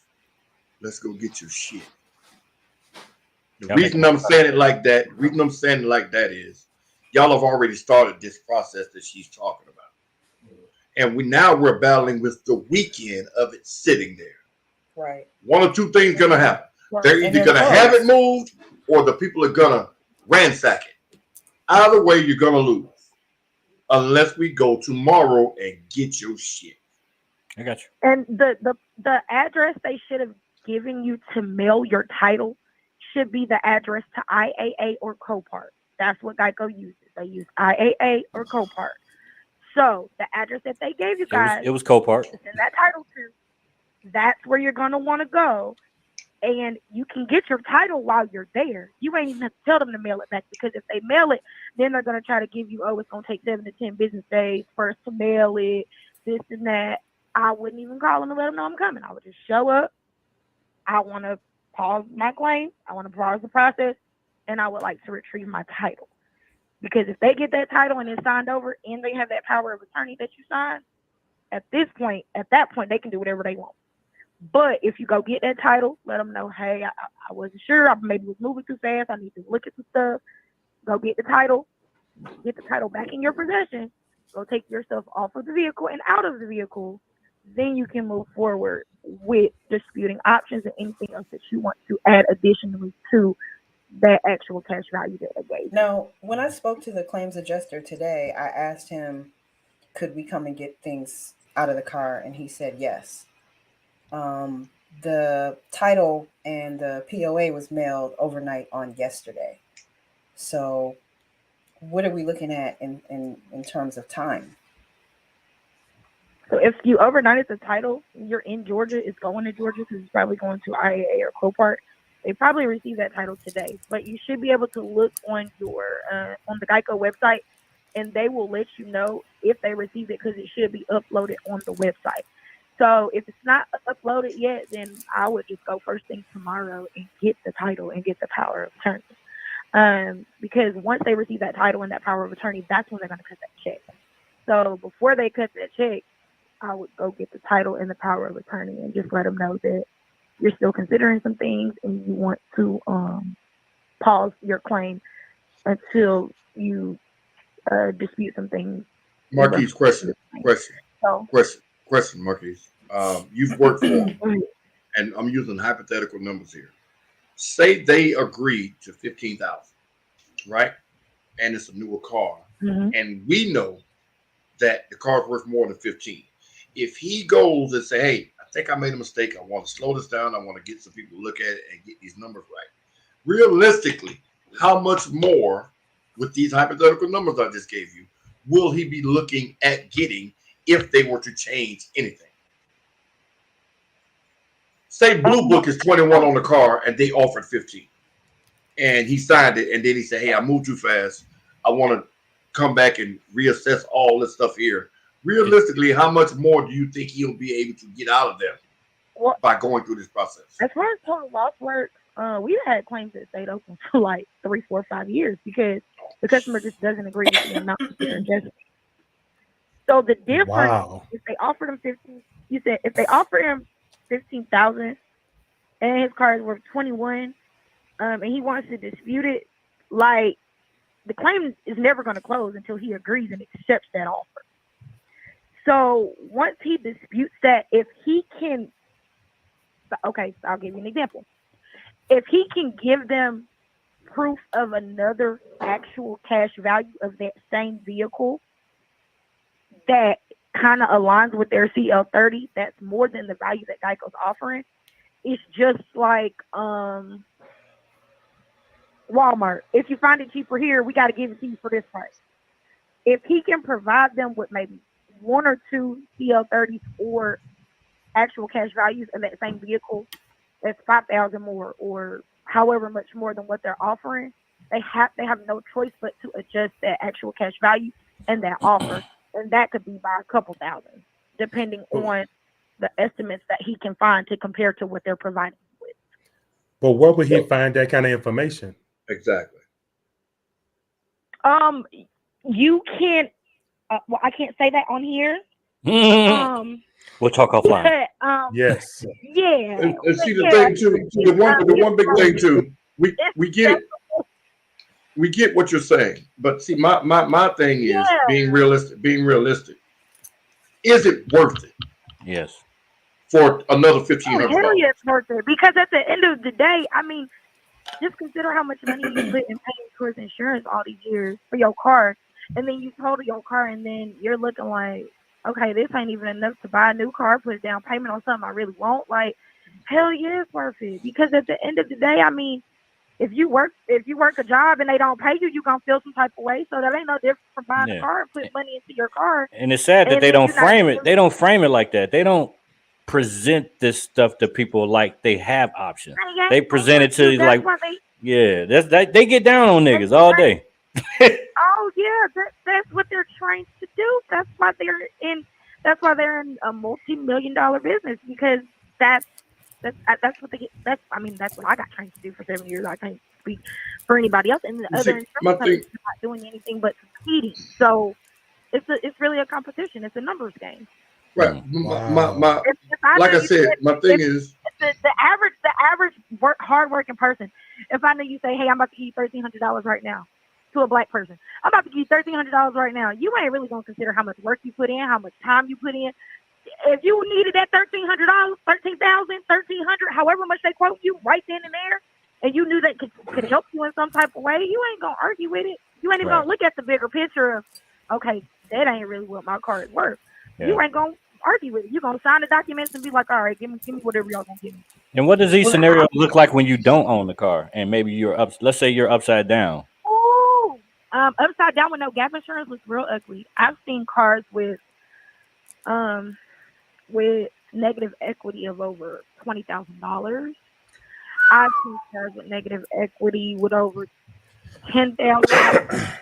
Let's go get your shit. The reason I'm saying it like that is y'all have already started this process that she's talking about. And we're battling with the weekend of it sitting there. Right. One or two things gonna happen. They're either gonna have it moved or the people are gonna ransack it. Either way, you're gonna lose. Unless we go tomorrow and get your shit. I got you. And the address they should have given you to mail your title should be the address to IAA or Copart. That's what Geico uses. They use IAA or Copart. So the address that they gave you guys, it was Copart. to send that title to, that's where you're going to want to go and you can get your title while you're there. You ain't even have to tell them to mail it back, because if they mail it, then they're gonna try to give you, oh, it's gonna take 7 to 10 business days first to mail it, this and that. I wouldn't even call them and let them know I'm coming. I would just show up. I want to pause my claim. I want to pause the process, and I would like to retrieve my title. Because if they get that title and it's signed over, and they have that power of attorney that you signed, at that point, they can do whatever they want. But if you go get that title, let them know, hey, I wasn't sure. I maybe was moving too fast. I need to look at some stuff. Go get the title. Get the title back in your possession. Go take your stuff off of the vehicle and out of the vehicle. Then you can move forward with disputing options and anything else that you want to add additionally to that actual cash value that they gave. Now, when I spoke to the claims adjuster today, I asked him, could we come and get things out of the car? And he said yes. The title and the POA was mailed overnight on yesterday. So what are we looking at in terms of time? So if you overnighted the title, you're in Georgia, it's going to Georgia because it's probably going to IAA or Copart. They probably received that title today, but you should be able to look on your on the Geico website, and they will let you know if they received it, because it should be uploaded on the website. So if it's not uploaded yet, then I would just go first thing tomorrow and get the title and get the power of attorney. Because once they receive that title and that power of attorney, that's when they're going to cut that check. So before they cut that check, I would go get the title and the power of attorney and just let them know that you're still considering some things and you want to pause your claim until you dispute some things. Marquise, question, Marquise. You've worked for them, and I'm using hypothetical numbers here. Say they agreed to $15,000, right? And it's a newer car, and we know that the car's worth more than $15,000. If he goes and say, "Hey, I think I made a mistake. I want to slow this down. I want to get some people to look at it and get these numbers right." Realistically, how much more, with these hypothetical numbers I just gave you, will he be looking at getting if they were to change anything? Say Blue Book is 21 on the car and they offered 15, and he signed it, and then he said, "Hey, I moved too fast. I want to come back and reassess all this stuff here." Realistically, how much more do you think he'll be able to get out of them by going through this process? As far as total loss works, we've had claims that stayed open for like 3, 4, 5 years because the customer just doesn't agree with the amount that they're investing. So the difference, if they offered him 15, you said if they offer him 15,000 and his car is worth 21, and he wants to dispute it, like the claim is never going to close until he agrees and accepts that offer. So once he disputes that, if he can, okay, so I'll give you an example. If he can give them proof of another actual cash value of that same vehicle that kind of aligns with their CL30, that's more than the value that Geico's offering. It's just like Walmart. If you find it cheaper here, we got to give it to you for this price. If he can provide them with maybe 1 or 2 CL30s or actual cash values of that same vehicle, that's 5,000 more or however much more than what they're offering, they have no choice but to adjust that actual cash value and that offer, and that could be by a couple thousand, depending on the estimates that he can find to compare to what they're providing with. But where would he find that kind of information? Exactly. You can't. Well, I can't say that on here. We'll talk offline. But, yes. Yeah. And see the thing too. The one big thing too. We get it. We get what you're saying, but see, my thing is being realistic. Being realistic. Is it worth it? Yes. For another $1,500. Hell yeah, it's worth it, because at the end of the day, I mean, just consider how much money you put in paying towards insurance all these years for your car, and then you total your car, and then you're looking like, okay, this ain't even enough to buy a new car, put a down payment on something I really want. Like, hell yeah, it's worth it, because at the end of the day, I mean, if you work a job and they don't pay you, you're gonna feel some type of way. So that ain't no different from buying a car and putting money into your car. And it's sad that they don't frame it. They don't frame it like that. They don't present this stuff to people like they have options. They present it to like, they get down on niggas all day. Oh yeah, that's what they're trained to do. That's why they're in a multi-million-dollar business, because that's what they get. That's what I got trained to do for 7 years. I can't speak for anybody else. And the other insurance companies are not doing anything but competing. So it's really a competition. It's a numbers game. Right. My like I said, my thing is the average hardworking person. If I know you say, hey, I'm about to give you $1,300 right now, to a black person, I'm about to give you $1,300 right now, you ain't really gonna consider how much work you put in, how much time you put in. If you needed that $1,300, $13,000, $1,300, however much they quote you right then and there, and you knew that could help you in some type of way, you ain't gonna argue with it. You ain't even gonna look at the bigger picture of, okay, that ain't really what my car is worth. Yeah. You ain't gonna argue with it. You're gonna sign the documents and be like, all right, give me whatever y'all gonna give me. And what does these scenarios look like when you don't own the car and maybe you're up? Let's say you're upside down. Oh, upside down with no gap insurance looks real ugly. I've seen cars with negative equity of over $20,000. I've seen cars with negative equity with over $10,000.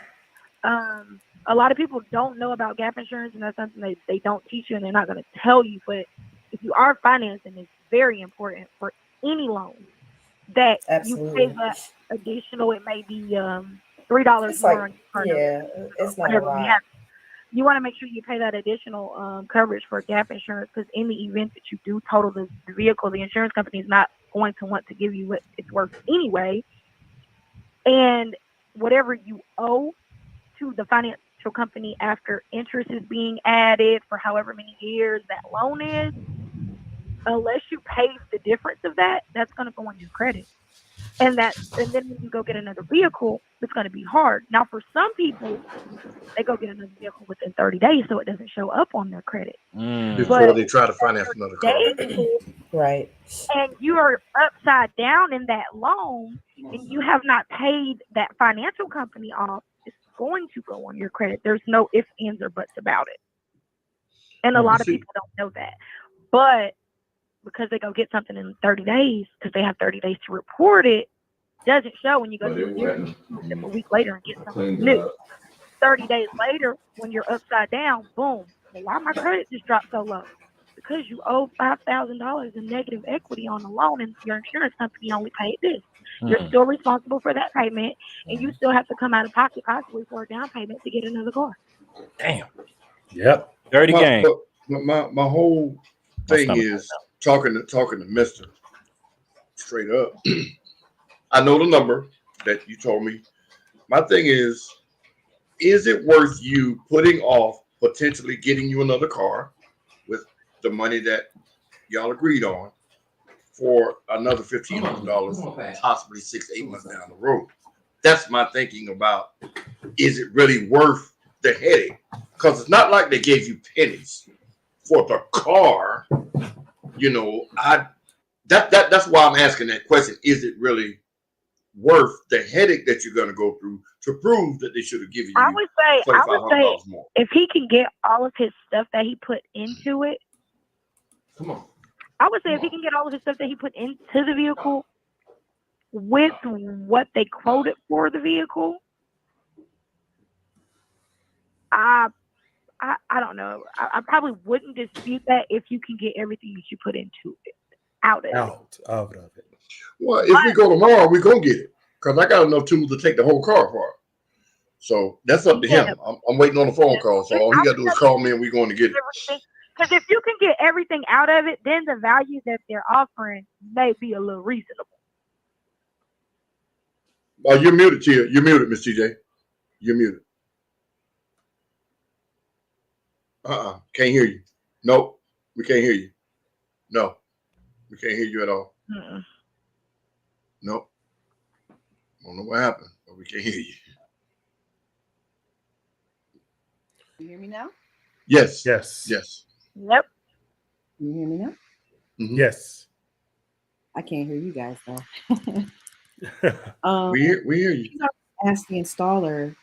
A lot of people don't know about gap insurance, and that's something they don't teach you, and they're not going to tell you. But if you are financing, it's very important for any loan that you pay that additional. It may be $3 more on your car. Yeah, it's not a lot. You want to make sure you pay that additional coverage for gap insurance, because in the event that you do total the vehicle, the insurance company is not going to want to give you what it's worth anyway. And whatever you owe to the financial company after interest is being added for however many years that loan is, unless you pay the difference of that, that's going to go on your credit. And then when you go get another vehicle, it's going to be hard. Now, for some people, they go get another vehicle within 30 days, so it doesn't show up on their credit. Before they try to finance another car. Right. And you are upside down in that loan, and you have not paid that financial company off, it's going to go on your credit. There's no ifs, ands, or buts about it. And a lot of people don't know that. But because they go get something in 30 days, because they have 30 days to report it, doesn't show when you go to a week later and get something new. 30 days later, when you're upside down, boom, well, why my credit just dropped so low? Because you owe $5,000 in negative equity on the loan, and your insurance company only paid this. You're still responsible for that payment, and you still have to come out of pocket possibly for a down payment to get another car. Damn. Yep. Dirty game. My whole thing is talking to Mister straight up. I know the number that you told me. My thing is it worth you putting off potentially getting you another car with the money that y'all agreed on for another $1,500, possibly 6-8 months down the road? That's my thinking about, is it really worth the headache? Because it's not like they gave you pennies for the car. You know, that's why I'm asking that question. Is it really worth the headache that you're going to go through to prove that they should have given you I would say more? If he can get all of his stuff that he put into it, I would say if he can get all of his stuff that he put into the vehicle with what they quoted for the vehicle, I don't know. I probably wouldn't dispute that if you can get everything that you put into it out of it. Well, if we go tomorrow, we're going to get it. Because I got enough tools to take the whole car apart. So that's up to him. I'm waiting on a phone call. So all he got to do is call me and we're going to get it. Because if you can get everything out of it, then the value that they're offering may be a little reasonable. Oh, you're muted, Tia. You're muted, Miss TJ. You're muted. Can't hear you. Nope. We can't hear you. No. We can't hear you at all. Nope. I don't know what happened, but we can't hear you. You hear me now? Yes. Yep. You hear me now? Mm-hmm. Yes. I can't hear you guys though. We hear you. Asked the installer,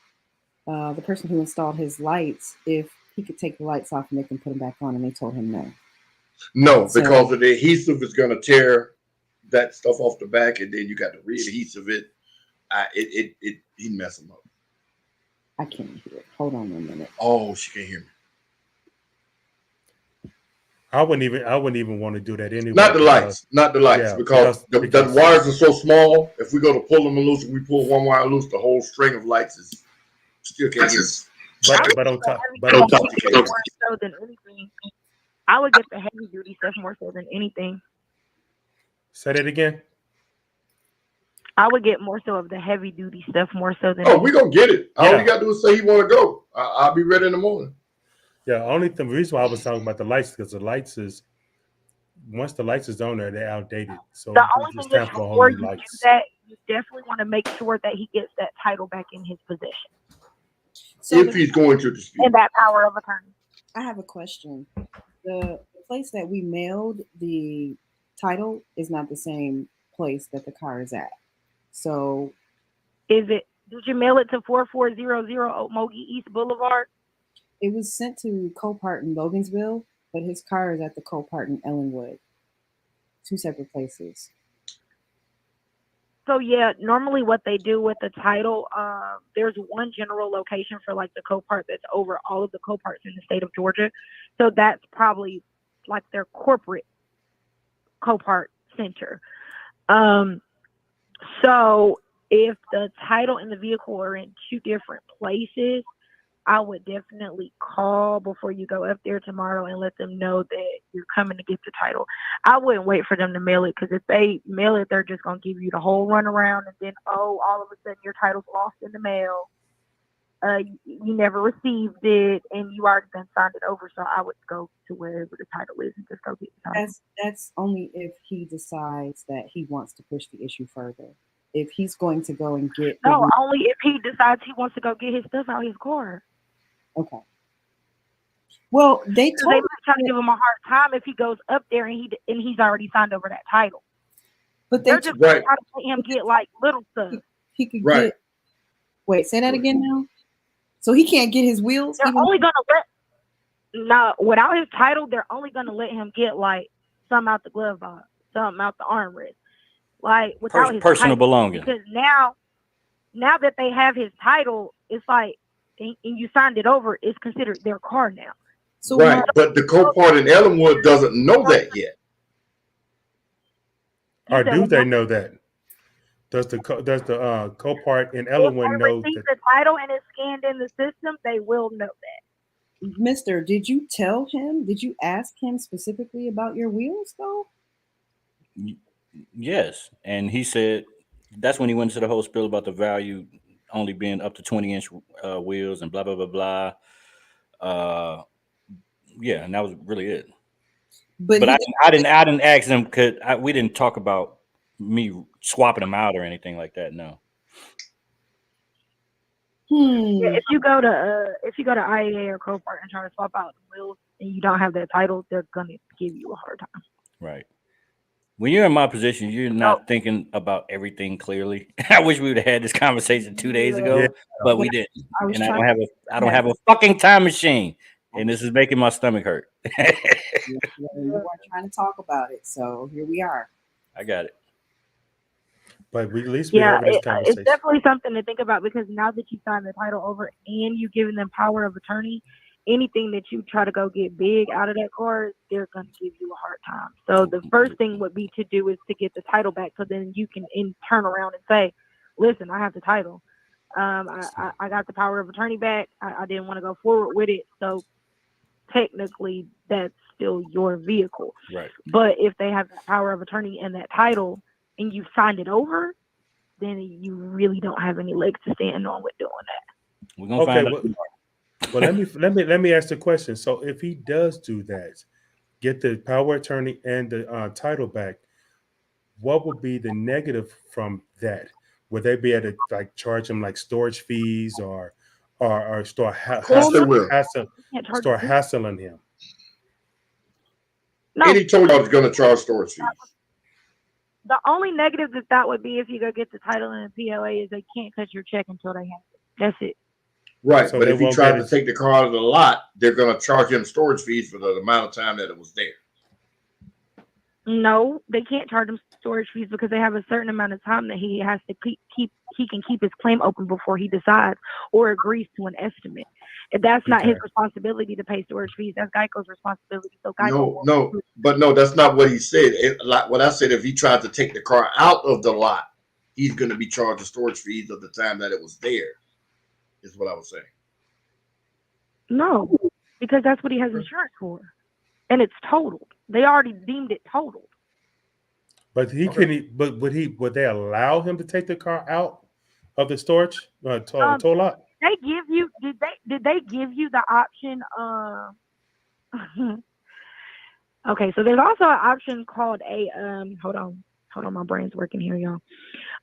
the person who installed his lights, if he could take the lights off and they can put them back on, and they told him no. No, because of the adhesive is going to tear that stuff off the back, and then you got to re-adhesive it. He mess them up. I can't hear it. Hold on 1 minute. Oh, she can't hear me. I wouldn't even want to do that anyway. Not the lights, because the wires are so small. If we go to pull them loose and we pull one wire loose, the whole string of lights is still can't hear. But on top, more so than anything, I would get the heavy duty stuff more so than anything. Say that again. I would get more so of the heavy duty stuff more so than. Oh, we gonna get it. All you gotta do is say you want to go. I'll be ready in the morning. Yeah, the reason why I was talking about the lights because the lights is once the lights is on there, they're outdated. So the only thing is before you lights. do that, you definitely want to make sure that he gets that title back in his possession. So if he's going to dispute. And that power of attorney. I have a question. The place that we mailed the title is not the same place that the car is at. So did you mail it to 4400 Okmulgee East Boulevard? It was sent to Copart in Logansville, but his car is at the Copart in Ellenwood. 2 separate places. So yeah, normally what they do with the title, there's one general location for like the Copart that's over all of the Coparts in the state of Georgia. So that's probably like their corporate Copart center. So if the title and the vehicle are in 2 different places, I would definitely call before you go up there tomorrow and let them know that you're coming to get the title. I wouldn't wait for them to mail it because if they mail it, they're just going to give you the whole runaround and then, all of a sudden your title's lost in the mail. You never received it and you already been signed it over. So I would go to wherever the title is and just go get the title. That's only if he decides that he wants to push the issue further. If he's going to go and get... No, only if he decides he wants to go get his stuff out of his car. Okay. Well, they might try to give him a hard time if he goes up there and he's already signed over that title. But they're just trying to let him get like little stuff. He could get. Wait, say that again now. So he can't get his wheels. They're only gonna without his title. They're only gonna let him get like some out the glove box, some out the armrest, like without his personal title. belongings. Because now that they have his title, it's like. And you signed it over, it's considered their car now. So but the Copart in Ellenwood doesn't know that yet. Or do they know that? Does the Copart in Ellenwood know that? If the title and it's scanned in the system, they will know that. Mister, did you tell him? Did you ask him specifically about your wheels, though? Yes, and he said that's when he went into the whole spiel about the value. Only being up to 20-inch wheels and blah blah blah blah. Yeah, and that was really it. But I didn't ask him because we didn't talk about me swapping them out or anything like that. No. Yeah, if you go to IAA or Copart and try to swap out the wheels and you don't have that title, they're gonna give you a hard time. Right. When you're in my position, you're not thinking about everything clearly. I wish we would have had this conversation 2 days ago, but we didn't. And I don't have a fucking time machine, and this is making my stomach hurt. You weren't trying to talk about it, so here we are. I got it. But at least we have this conversation. It's definitely something to think about because now that you signed the title over and you've given them power of attorney, anything that you try to go get big out of that car, they're going to give you a hard time. So the first thing would be to do is to get the title back so then you can turn around and say, listen, I have the title. I got the power of attorney back. I didn't want to go forward with it. So technically that's still your vehicle. Right. But if they have the power of attorney and that title and you signed it over, then you really don't have any legs to stand on with doing that. We're going to find out. Well, let me ask the question. So if he does do that, get the power attorney and the title back, what would be the negative from that? Would they be able to like charge him like storage fees or start hassling him? No. And he told you I was going to charge storage fees. The only negative that would be if you go get the title and the POA is they can't cut your check until they have it. That's it. Right, so but if he tried to take the car out of the lot, they're going to charge him storage fees for the amount of time that it was there. No, they can't charge him storage fees because they have a certain amount of time that he has to keep he can keep his claim open before he decides or agrees to an estimate. If that's not his responsibility to pay storage fees, that's Geico's responsibility. So Geico no, that's not what he said. Like what I said, if he tried to take the car out of the lot, he's going to be charged the storage fees of the time that it was there. Is what I was saying. No, because that's what he has insurance for, and it's totaled. They already deemed it totaled. But he couldn't. But would they allow him to take the car out of the storage tow lot? They give you did they give you the option? Okay, so there's also an option called a hold on, my brain's working here, y'all.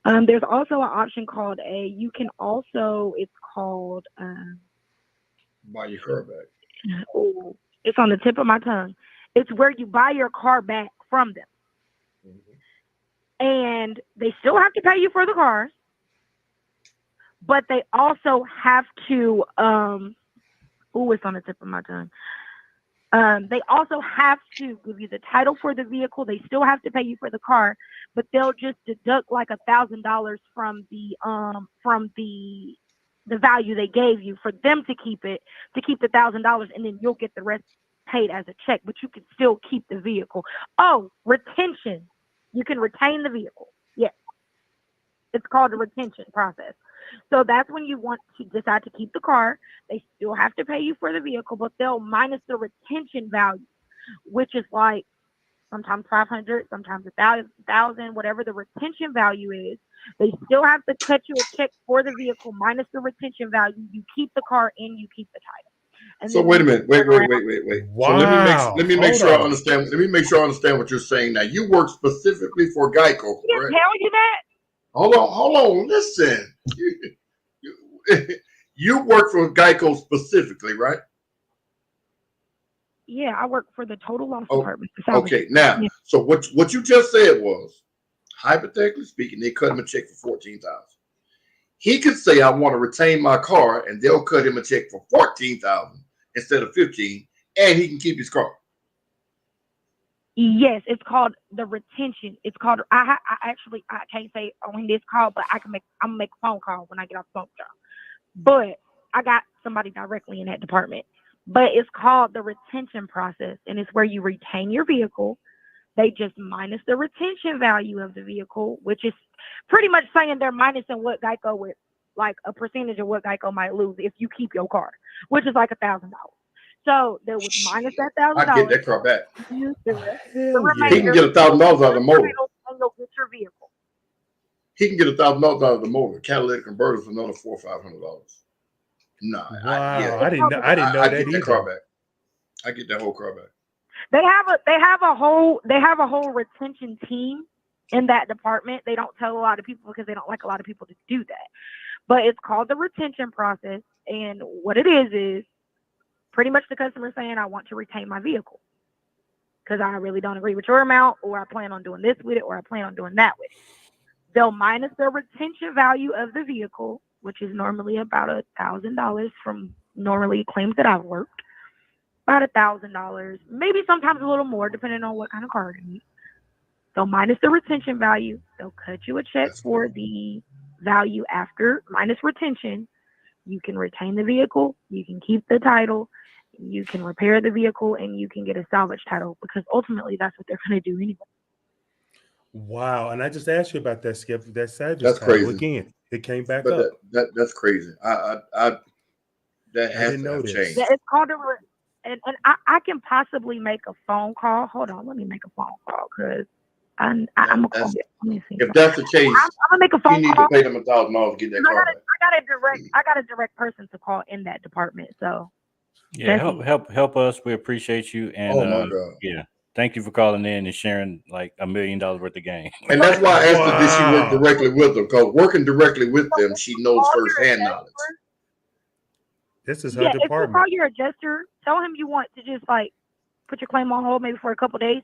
There's also an option called you can also, it's called buy your car back. Oh, it's on the tip of my tongue. It's where you buy your car back from them. Mm-hmm. And they still have to pay you for the car, but they also have to it's on the tip of my tongue. They also have to give you the title for the vehicle. They still have to pay you for the car, but they'll just deduct like $1,000 from the value they gave you for them to keep the $1,000, and then you'll get the rest paid as a check, but you can still keep the vehicle. Oh, retention. You can retain the vehicle. Yes. It's called the retention process. So that's when you want to decide to keep the car. They still have to pay you for the vehicle, but they'll minus the retention value, which is like sometimes 500, sometimes 1,000, whatever the retention value is. They still have to cut you a check for the vehicle minus the retention value. You keep the car and you keep the title. And so wait a minute. Wait. Wow. So let me make sure I understand. Let me make sure I understand what you're saying now. You work specifically for Geico, correct? Didn't tell you that? Hold on. Listen. You work for Geico specifically, right? Yeah, I work for the total loss department. Okay, now, so what you just said was, hypothetically speaking, they cut him a check for $14,000. He could say, "I want to retain my car," and they'll cut him a check for $14,000 instead of $15,000, and he can keep his car. Yes, it's called the retention. It's called. I can't say on this call, but I'm gonna make a phone call when I get off the phone with y'all. But I got somebody directly in that department. But it's called the retention process, and it's where you retain your vehicle. They just minus the retention value of the vehicle, which is pretty much saying they're minusing what Geico would, like a percentage of what Geico might lose if you keep your car, which is like $1,000. So they would minus that $1,000. I get that car back. He can get $1,000 out of the motor. And you'll get your vehicle. He can get $1,000 out of the motor. Catalytic converters for another $400 or $500. No, wow, I didn't know that either. I get that car back. I get that whole car back. They have a whole retention team in that department. They don't tell a lot of people because they don't like a lot of people to do that. But it's called the retention process, and what it is pretty much the customer saying, "I want to retain my vehicle because I really don't agree with your amount, or I plan on doing this with it, or I plan on doing that with it." They'll minus the retention value of the vehicle, which is normally about $1,000 from normally claims that I've worked. About $1,000, maybe sometimes a little more, depending on what kind of car you need. They'll minus the retention value. They'll cut you a check for the value after minus retention. You can retain the vehicle. You can keep the title. You can repair the vehicle, and you can get a salvage title because ultimately that's what they're going to do anyway. Wow, and I just asked you about that, Skip. That salvage that's title crazy. Again, it came back but up. That's crazy. That has to have changed. It's called and I can possibly make a phone call. Hold on, let me make a phone call because I'm gonna call you. Let me see. If that's the case, I'm gonna make a phone you need call. to pay them $1,000 to get that car back. I got a direct person to call in that department. So yeah, help us. We appreciate you. And oh my God. Yeah. Thank you for calling in and sharing like $1 million worth of game. And that's why I asked her, did she work directly with them? Because working directly with them, she knows firsthand knowledge. This is her department. If you call your adjuster, tell him you want to just like put your claim on hold maybe for a couple of days,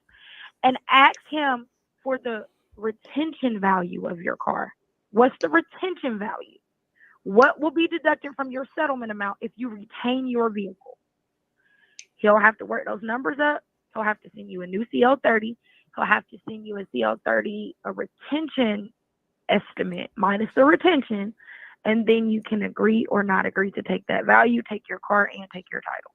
and ask him for the retention value of your car. What's the retention value? What will be deducted from your settlement amount if you retain your vehicle? He'll have to work those numbers up. He'll have to send you a new CL30. He'll have to send you a CL30, a retention estimate minus the retention, and then you can agree or not agree to take that value, take your car, and take your title.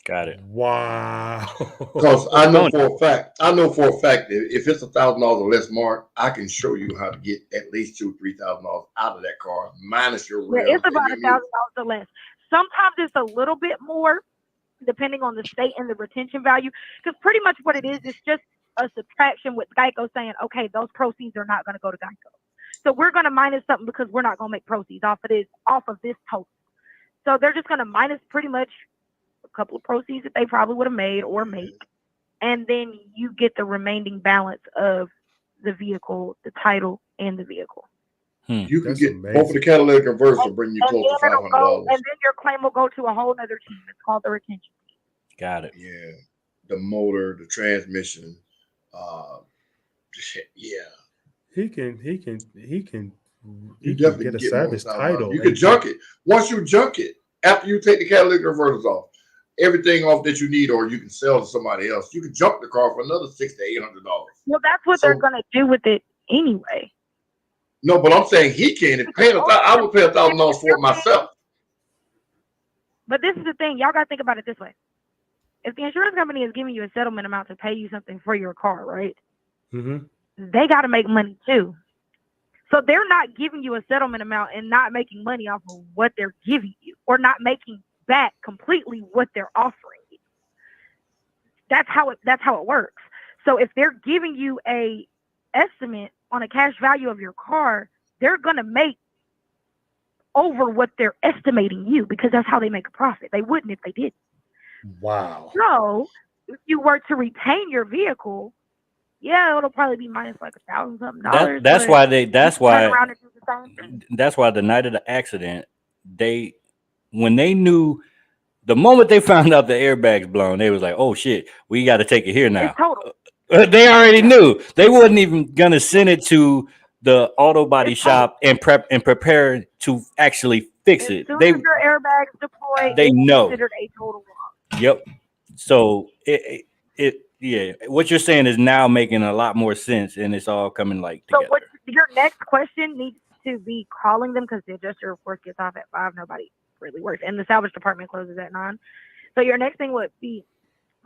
Got it. Wow. Because I know for a fact that if it's $1,000 or less, Mark, I can show you how to get at least $2,000-3,000 out of that car, minus your rims. Yeah, it's about $1,000 or less. Sometimes it's a little bit more, depending on the state and the retention value. Because pretty much what it is just a subtraction with Geico saying, okay, those proceeds are not going to go to Geico. So we're going to minus something because we're not going to make proceeds off of this total. So they're just going to minus pretty much a couple of proceeds that they probably would have made or make. And then you get the remaining balance of the vehicle, the title, and the vehicle. You can get both of the catalytic converters will bring you close to $500. And then your claim will go to a whole other team. It's called the retention team. Got it. Yeah. The motor, the transmission. Yeah. He can definitely get a service title. You can junk it. Once you junk it, after you take the catalytic converters off, everything off that you need, or you can sell to somebody else, you can junk the car for another $600 to $800. Well, that's what they're going to do with it anyway. No, but I'm saying he can. I would pay $1,000 for it myself. But this is the thing. Y'all got to think about it this way. If the insurance company is giving you a settlement amount to pay you something for your car, right? Mm-hmm. They got to make money too. So they're not giving you a settlement amount and not making money off of what they're giving you, or not making back completely what they're offering you. That's how it works. So if they're giving you a estimate on a cash value of your car, they're going to make over what they're estimating you, because that's how they make a profit. They wouldn't if they didn't. Wow. So if you were to retain your vehicle, yeah, it'll probably be minus like $1,000 something. That's why the night of the accident, when they knew, the moment they found out the airbags blown, they was like, "Oh shit, we got to take it here now." They already knew. They wasn't even gonna send it to the auto body shop and prepare to actually fix it. As soon as your airbags deploy, they know. Considered a total loss. Yep. So yeah, what you're saying is now making a lot more sense, and it's all coming like together. So your next question needs to be calling them, because the adjuster, of course, gets off at 5. Nobody really works, and the salvage department closes at 9. So your next thing would be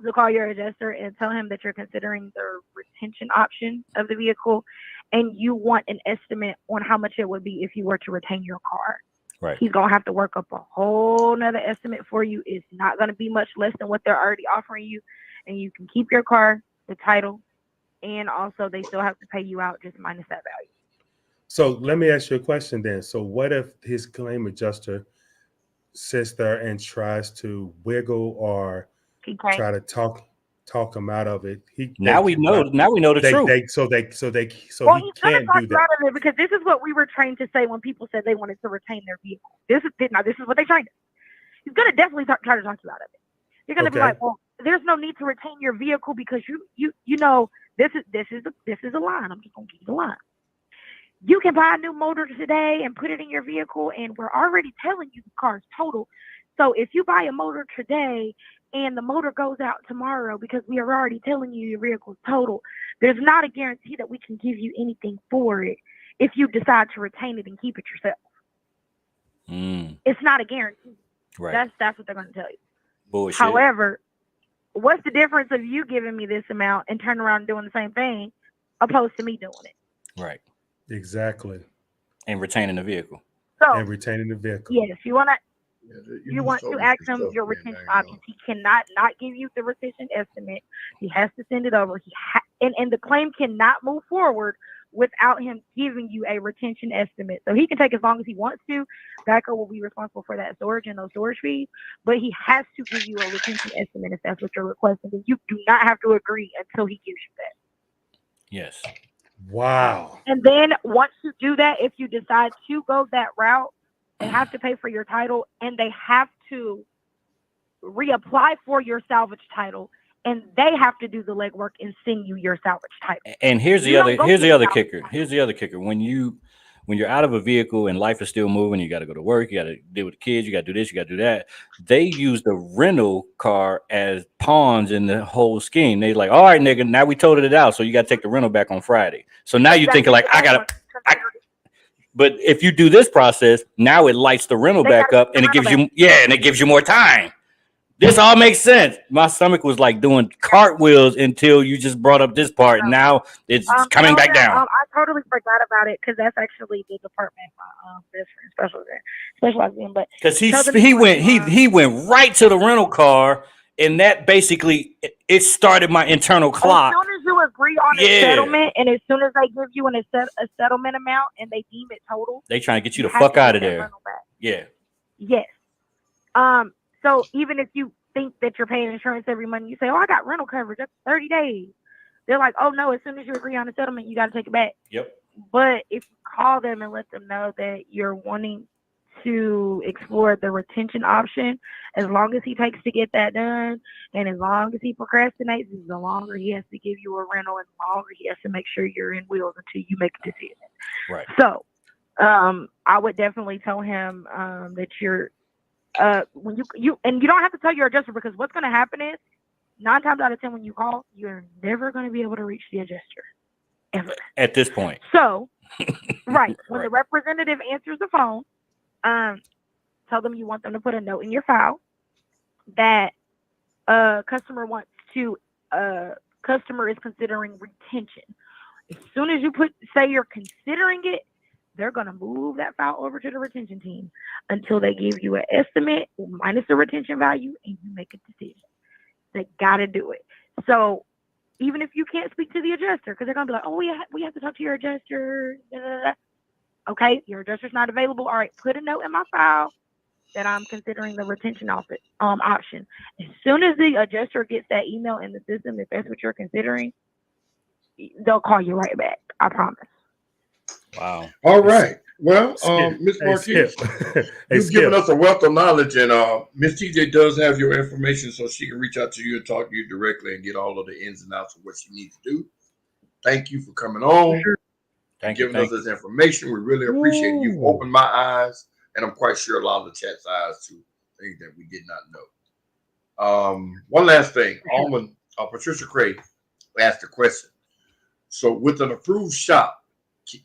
to call your adjuster and tell him that you're considering the retention option of the vehicle, and you want an estimate on how much it would be if you were to retain your car. Right. He's gonna have to work up a whole nother estimate for you. It's not gonna be much less than what they're already offering you, and you can keep your car, the title, and also they still have to pay you out just minus that value. So let me ask you a question then. So what if his claim adjuster sits there and tries to wiggle or try to talk him out of it? Now we know the truth. So he can't do that. Out of it, because this is what we were trained to say when people said they wanted to retain their vehicle. This is what they trained us. He's gonna definitely try to talk you out of it. You're gonna be like, well, there's no need to retain your vehicle because you know this is a line. I'm just gonna give you the line. You can buy a new motor today and put it in your vehicle, and we're already telling you the car's total. So if you buy a motor today and the motor goes out tomorrow, because we are already telling you your vehicle's total, there's not a guarantee that we can give you anything for it if you decide to retain it and keep it yourself. It's not a guarantee. Right. That's what they're going to tell you. Bullshit. However, what's the difference of you giving me this amount and turning around and doing the same thing opposed to me doing it? Right. Exactly. And retaining the vehicle. Yes, you want to ask him your retention options. He cannot not give you the retention estimate. He has to send it over. And the claim cannot move forward without him giving you a retention estimate. So he can take as long as he wants to. Geico will be responsible for that storage and those storage fees, but he has to give you a retention estimate if that's what you're requesting. And you do not have to agree until he gives you that. Yes. Wow. And then once you do that, if you decide to go that route, they have to pay for your title, and they have to reapply for your salvage title, and they have to do the legwork and send you your salvage title. And here's the other kicker. When when you're out of a vehicle and life is still moving, you got to go to work, you got to deal with the kids, you got to do this, you got to do that. They use the rental car as pawns in the whole scheme. They like, all right, nigga, now we totaled it out, so you got to take the rental back on Friday. So now you're thinking like, but if you do this process, now it lights the rental back up, and it gives you more time. This all makes sense. My stomach was like doing cartwheels until you just brought up this part. And now it's coming back down. I totally forgot about it because that's actually the department my best friend specializes in. But because he went right to the rental car, and that basically it started my internal clock. As soon as you agree on a settlement, and as soon as they give you a settlement amount and they deem it total, they trying to get you the fuck out of there. Yeah. Yes. So even if you think that you're paying insurance every month, you say, "Oh, I got rental coverage. That's 30 days." They're like, "Oh no! As soon as you agree on a settlement, you got to take it back." Yep. But if you call them and let them know that you're wanting to explore the retention option, as long as he takes to get that done, and as long as he procrastinates, the longer he has to give you a rental, and the longer he has to make sure you're in wheels until you make a decision. Right. So, I would definitely tell him that you're. When you don't have to tell your adjuster, because what's going to happen is 9 times out of 10 when you call, you're never going to be able to reach the adjuster ever at this point. So, right when the representative answers the phone, tell them you want them to put a note in your file that customer is considering retention. As soon as you say you're considering it, they're going to move that file over to the retention team until they give you an estimate minus the retention value, and you make a decision. They got to do it. So even if you can't speak to the adjuster, because they're going to be like, "Oh, we have to talk to your adjuster." Da, da, da. Okay, your adjuster's not available. All right, put a note in my file that I'm considering the retention option. As soon as the adjuster gets that email in the system, if that's what you're considering, they'll call you right back. I promise. Wow. All right. Well, Ms. Marquez, you've given us a wealth of knowledge, and Ms. TJ does have your information, so she can reach out to you and talk to you directly and get all of the ins and outs of what she needs to do. Thank you for coming on. Thank you. Giving us this information. We really appreciate it. You've opened my eyes, and I'm quite sure a lot of the chat's eyes to things that we did not know. One last thing. Patricia Craig asked a question. So with an approved shop,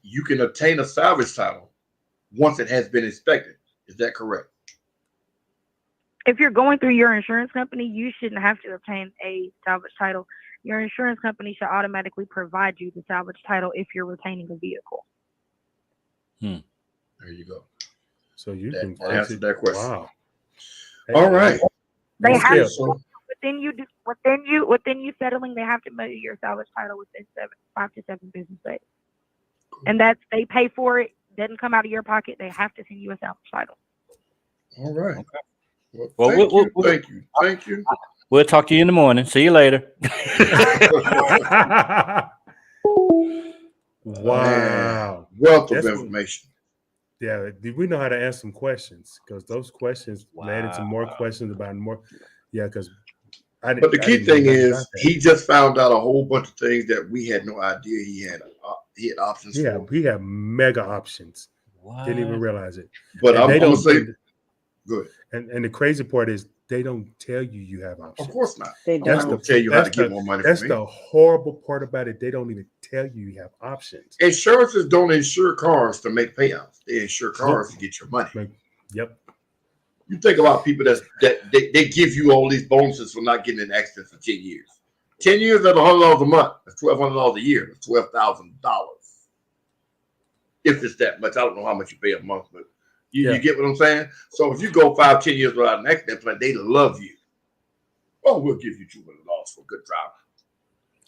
you can obtain a salvage title once it has been inspected. Is that correct? If you're going through your insurance company, you shouldn't have to obtain a salvage title. Your insurance company should automatically provide you the salvage title if you're retaining a vehicle. There you go. So you can answer that question. Wow. All right. They have to, within you settling, they have to measure your salvage title within 5 to 7 business days. And they pay for it. Doesn't come out of your pocket. They have to send you a salvage title. All right. Okay. Well, thank you. We'll talk to you in the morning. See you later. Wow. Wealth of information. Yeah, we know how to answer some questions, because those questions led into more questions about more. Yeah, because but the key thing is he just found out a whole bunch of things that we had no idea he had options for. He had mega options. What? Didn't even realize it. But I'm going to say, good. And the crazy part is they don't tell you have options. Of course not. They don't tell you how to get more money. That's the horrible part about it. They don't even tell you have options. Insurances don't insure cars to make payouts. They insure cars to get your money. Yep. You think about people that they give you all these bonuses for not getting in an accident for 10 years. 10 years at $100 a month. That's $1,200 a year. That's $12,000. If it's that much. I don't know how much you pay a month, but you get what I'm saying? So if you go 5-10 years without an accident plan, they love you. Oh, we'll give you $200 for a good driver.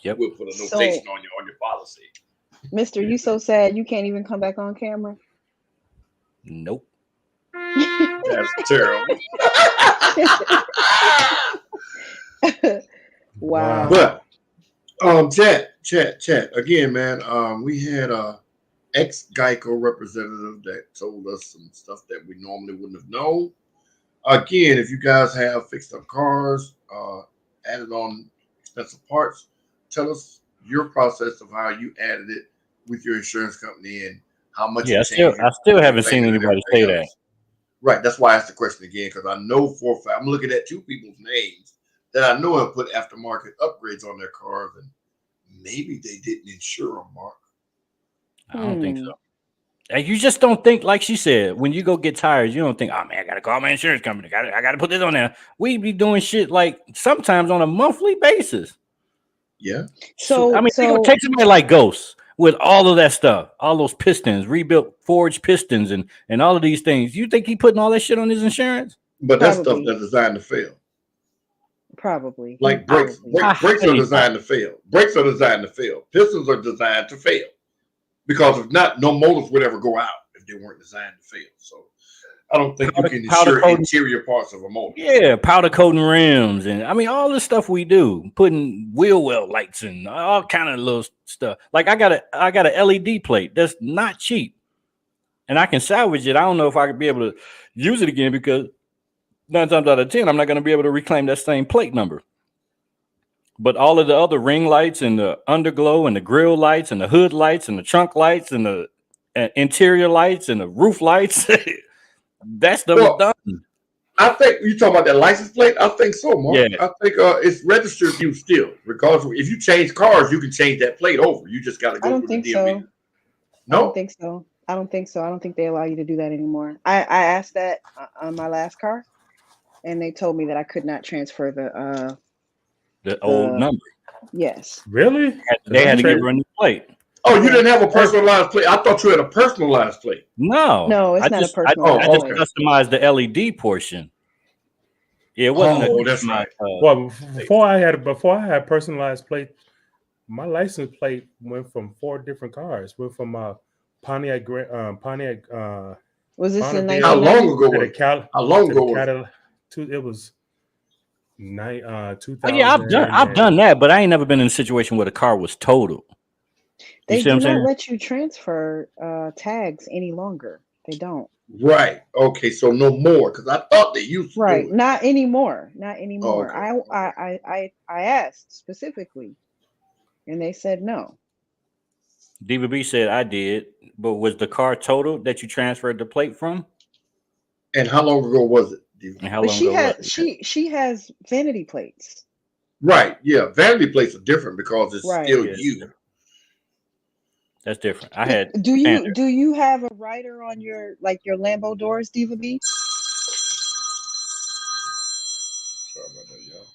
Yep. We'll put a notation on your policy. Mr. You so sad you can't even come back on camera? Nope. That's terrible. Wow. But chat again, man. We had a ex-Geico representative that told us some stuff that we normally wouldn't have known. Again, if you guys have fixed up cars, added on expensive parts, tell us your process of how you added it with your insurance company and how much Yeah, it changed. I still haven't seen anybody say that. Right. That's why I asked the question again, because I know for a fact I'm looking at two people's names that I know have put aftermarket upgrades on their cars, and maybe they didn't insure them, Mark. I don't think so. And you just don't think, like she said, when you go get tires, you don't think, oh man, I gotta call my insurance company. I gotta put this on there. We be doing shit like sometimes on a monthly basis. Yeah. So I mean, they gonna take somebody like Ghost with all of that stuff, all those pistons, rebuilt forged pistons, and all of these things. You think he putting all that shit on his insurance? But that's stuff that's designed to fail. Probably. Like brakes. Brakes are designed to fail. Brakes are designed to fail. Pistons are designed to fail. Because if not, no motors would ever go out if they weren't designed to fail. So I don't think you can insure interior parts of a motor. Yeah, powder coating rims, and I mean all the stuff we do, putting wheel well lights and all kind of little stuff. Like I got a LED plate that's not cheap, and I can salvage it. I don't know if I could be able to use it again because 9 times out of 10, I'm not going to be able to reclaim that same plate number. But all of the other ring lights and the underglow and the grill lights and the hood lights and the trunk lights and the interior lights and the roof lights, that stuff is done. I think you talking about that license plate. I think so, Mark. Yeah. I think it's registered to you still, because if you change cars, you can change that plate over. You just got to go through the DMV. So. No, I don't think so. I don't think so. I don't think they allow you to do that anymore. I asked that on my last car, and they told me that I could not transfer the old number. Yes. Really? They had to give her a new plate. Oh, you didn't have a personalized plate? I thought you had a personalized plate. No, it's not a personalized plate. I just customized the LED portion. Yeah, it wasn't. Oh, that's right. Well, before I had personalized plate, my license plate went from 4 different cars. Went from Pontiac. Was this in 1990? How long ago was it? How long ago was it? It was 2000. Oh, yeah, I've done that, but I ain't never been in a situation where the car was totaled. They do not let you transfer tags any longer. They don't. Right. Okay. So no more, because I thought they used to. Right. Not anymore. Not anymore. Okay. I asked specifically, and they said no. Diva B said I did, but was the car totaled that you transferred the plate from? And how long ago was it? And how long ago was it? She has vanity plates. Right. Yeah. Vanity plates are different because it's still you. That's different. I had. Do you have a writer on your Lambo doors, Diva B? Sorry about that, y'all.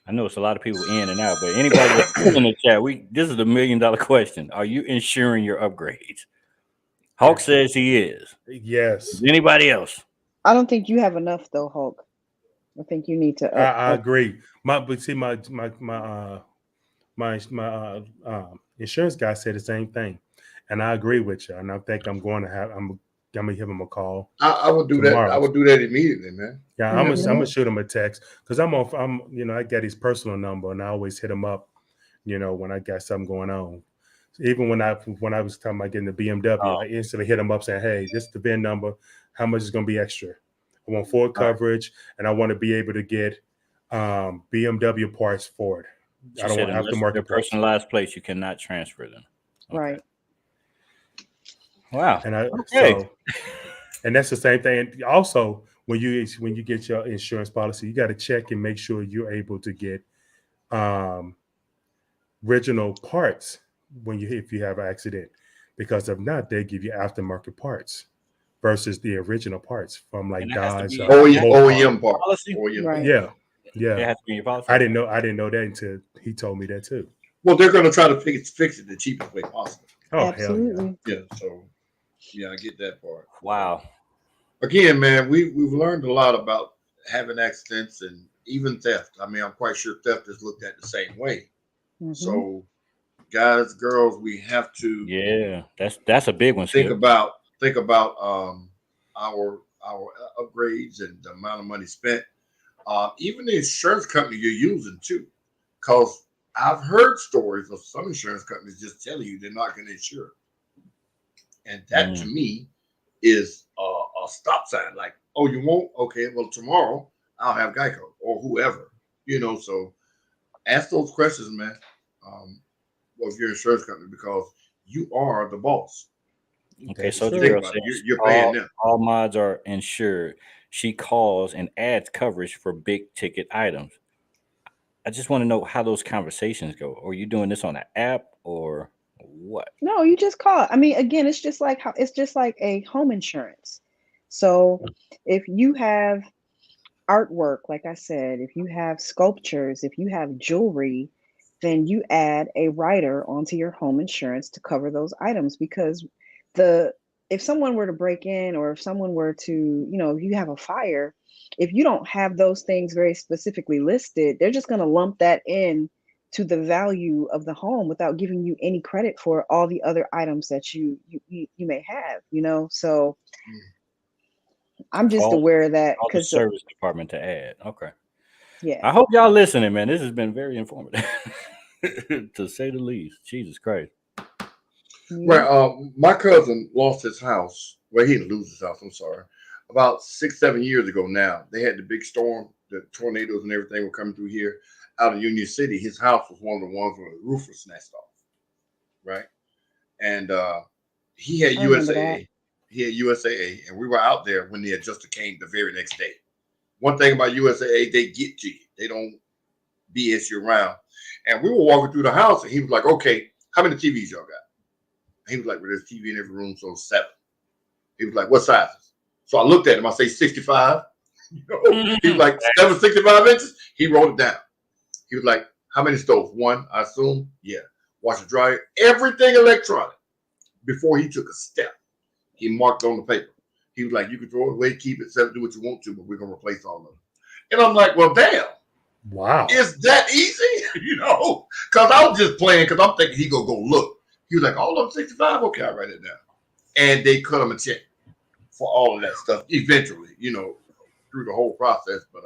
I know it's a lot of people in and out, but anybody that's in the chat, this is the $1 million question. Are you insuring your upgrades? Hulk says he is. Yes. Anybody else? I don't think you have enough though, Hulk. I think you need to. I agree. My insurance guy said the same thing, and I agree with you. And I think I'm gonna give him a call. I would do tomorrow. That. I would do that immediately, man. Yeah, I'm gonna shoot him a text because I'm I got his personal number and I always hit him up, when I got something going on. Even when I was talking about getting the BMW, I instantly hit him up saying, "Hey, this is the VIN number. How much is going to be extra? I want full coverage, and I want to be able to get BMW parts for it. I don't want aftermarket parts. Personalized plates, you cannot transfer them." Okay. Right. Wow. And and that's the same thing. And also, when you get your insurance policy, you got to check and make sure you're able to get original parts if you have an accident, because if not, they give you aftermarket parts versus the original parts from like Dodge OEM parts. Right. Yeah. It has to be your policy. I didn't know that until he told me that too. Well, they're going to try to fix it the cheapest way possible. Oh, absolutely. Hell yeah. So I get that part. Wow. Again, man, we've learned a lot about having accidents and even theft. I mean, I'm quite sure theft is looked at the same way. Mm-hmm. So, guys, girls, we have to. Yeah, that's a big one. Think about our upgrades and the amount of money spent. Even the insurance company you're using too, because I've heard stories of some insurance companies just telling you they're not going to insure, and that to me is a stop sign. Like, oh, you won't? Okay, well tomorrow I'll have Geico or whoever. So ask those questions, man. Of your insurance company, because you are the boss. Okay, so Think the girl about it. says You're paying them. all mods are insured. She calls and adds coverage for big ticket items. I just want to know how those conversations go. Are you doing this on an app or what? No, you just call. I mean, again, it's just like a home insurance. So if you have artwork, like I said, if you have sculptures, if you have jewelry, then you add a rider onto your home insurance to cover those items, because if someone were to break in, or if someone were to, if you have a fire, if you don't have those things very specifically listed, they're just going to lump that in to the value of the home without giving you any credit for all the other items that you may have, so I'm just aware of that, Call the because service department to add. Okay. yeah, I hope y'all listening, man. This has been very informative, to say the least. Jesus Christ. Right. My cousin lost his house. Well, he didn't lose his house. I'm sorry. About 6-7 years ago now, they had the big storm, the tornadoes and everything were coming through here out of Union City. His house was one of the ones where the roof was snatched off. Right. And he had USAA. He had USAA, and we were out there when the adjuster came the very next day. One thing about USAA, they get to you. They don't BS you around. And we were walking through the house, and he was like, "Okay, how many TVs y'all got?" He was like, "Well, there's TV in every room, so 7." He was like, "What sizes?" So I looked at him. I say 65. He was like, 765 inches. He wrote it down. He was like, "How many stoves? 1, I assume." Yeah. Washer, dryer, everything electronic. Before he took a step, he marked on the paper. He was like, "You can throw it away, keep it, do what you want to, but we're gonna replace all of it." And I'm like, "Well, damn. Wow. Is that easy?" Because I was just playing, because I'm thinking he gonna go look. He was like, "All of them 65? Okay, I'll write it down." And they cut him a check for all of that stuff eventually, through the whole process. But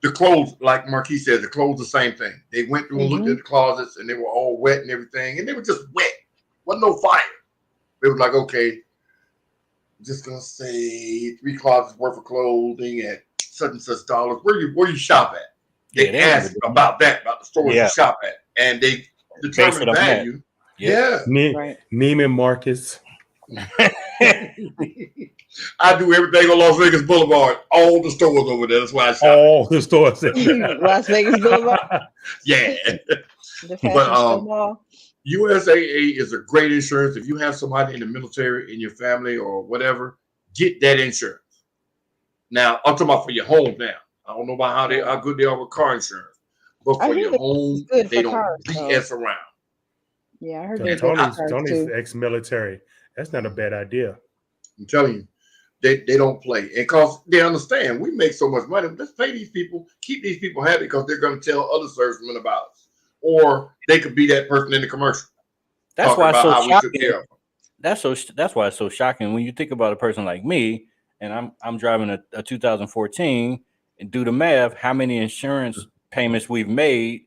the clothes, like Marquis said, the clothes the same thing. They went through and looked at the closets, and they were all wet and everything, and they were just wet. Wasn't no fire. They were like, "Okay, I'm just gonna say 3 closets worth of clothing at such and such dollars. Where you shop at?" They asked about that, about the stores you shop at, and they determined value. Yeah. Neiman Marcus. I do everything on Las Vegas Boulevard. All the stores over there. That's why I shop. All the stores. Las Vegas Boulevard. Yeah. The fashion show mall. USAA is a great insurance. If you have somebody in the military in your family or whatever, get that insurance. Now, I'm talking about for your home now. I don't know about how good they are with car insurance, but for your home, they don't BS around. Yeah, I heard Tony's ex-military. That's not a bad idea. I'm telling you, they don't play, and because they understand we make so much money. Let's pay these people, keep these people happy, because they're going to tell other servicemen about us, or they could be that person in the commercial. That's why it's so shocking. That's why it's so shocking when you think about a person like me, and I'm driving a 2014, and do the math, how many insurance payments we've made.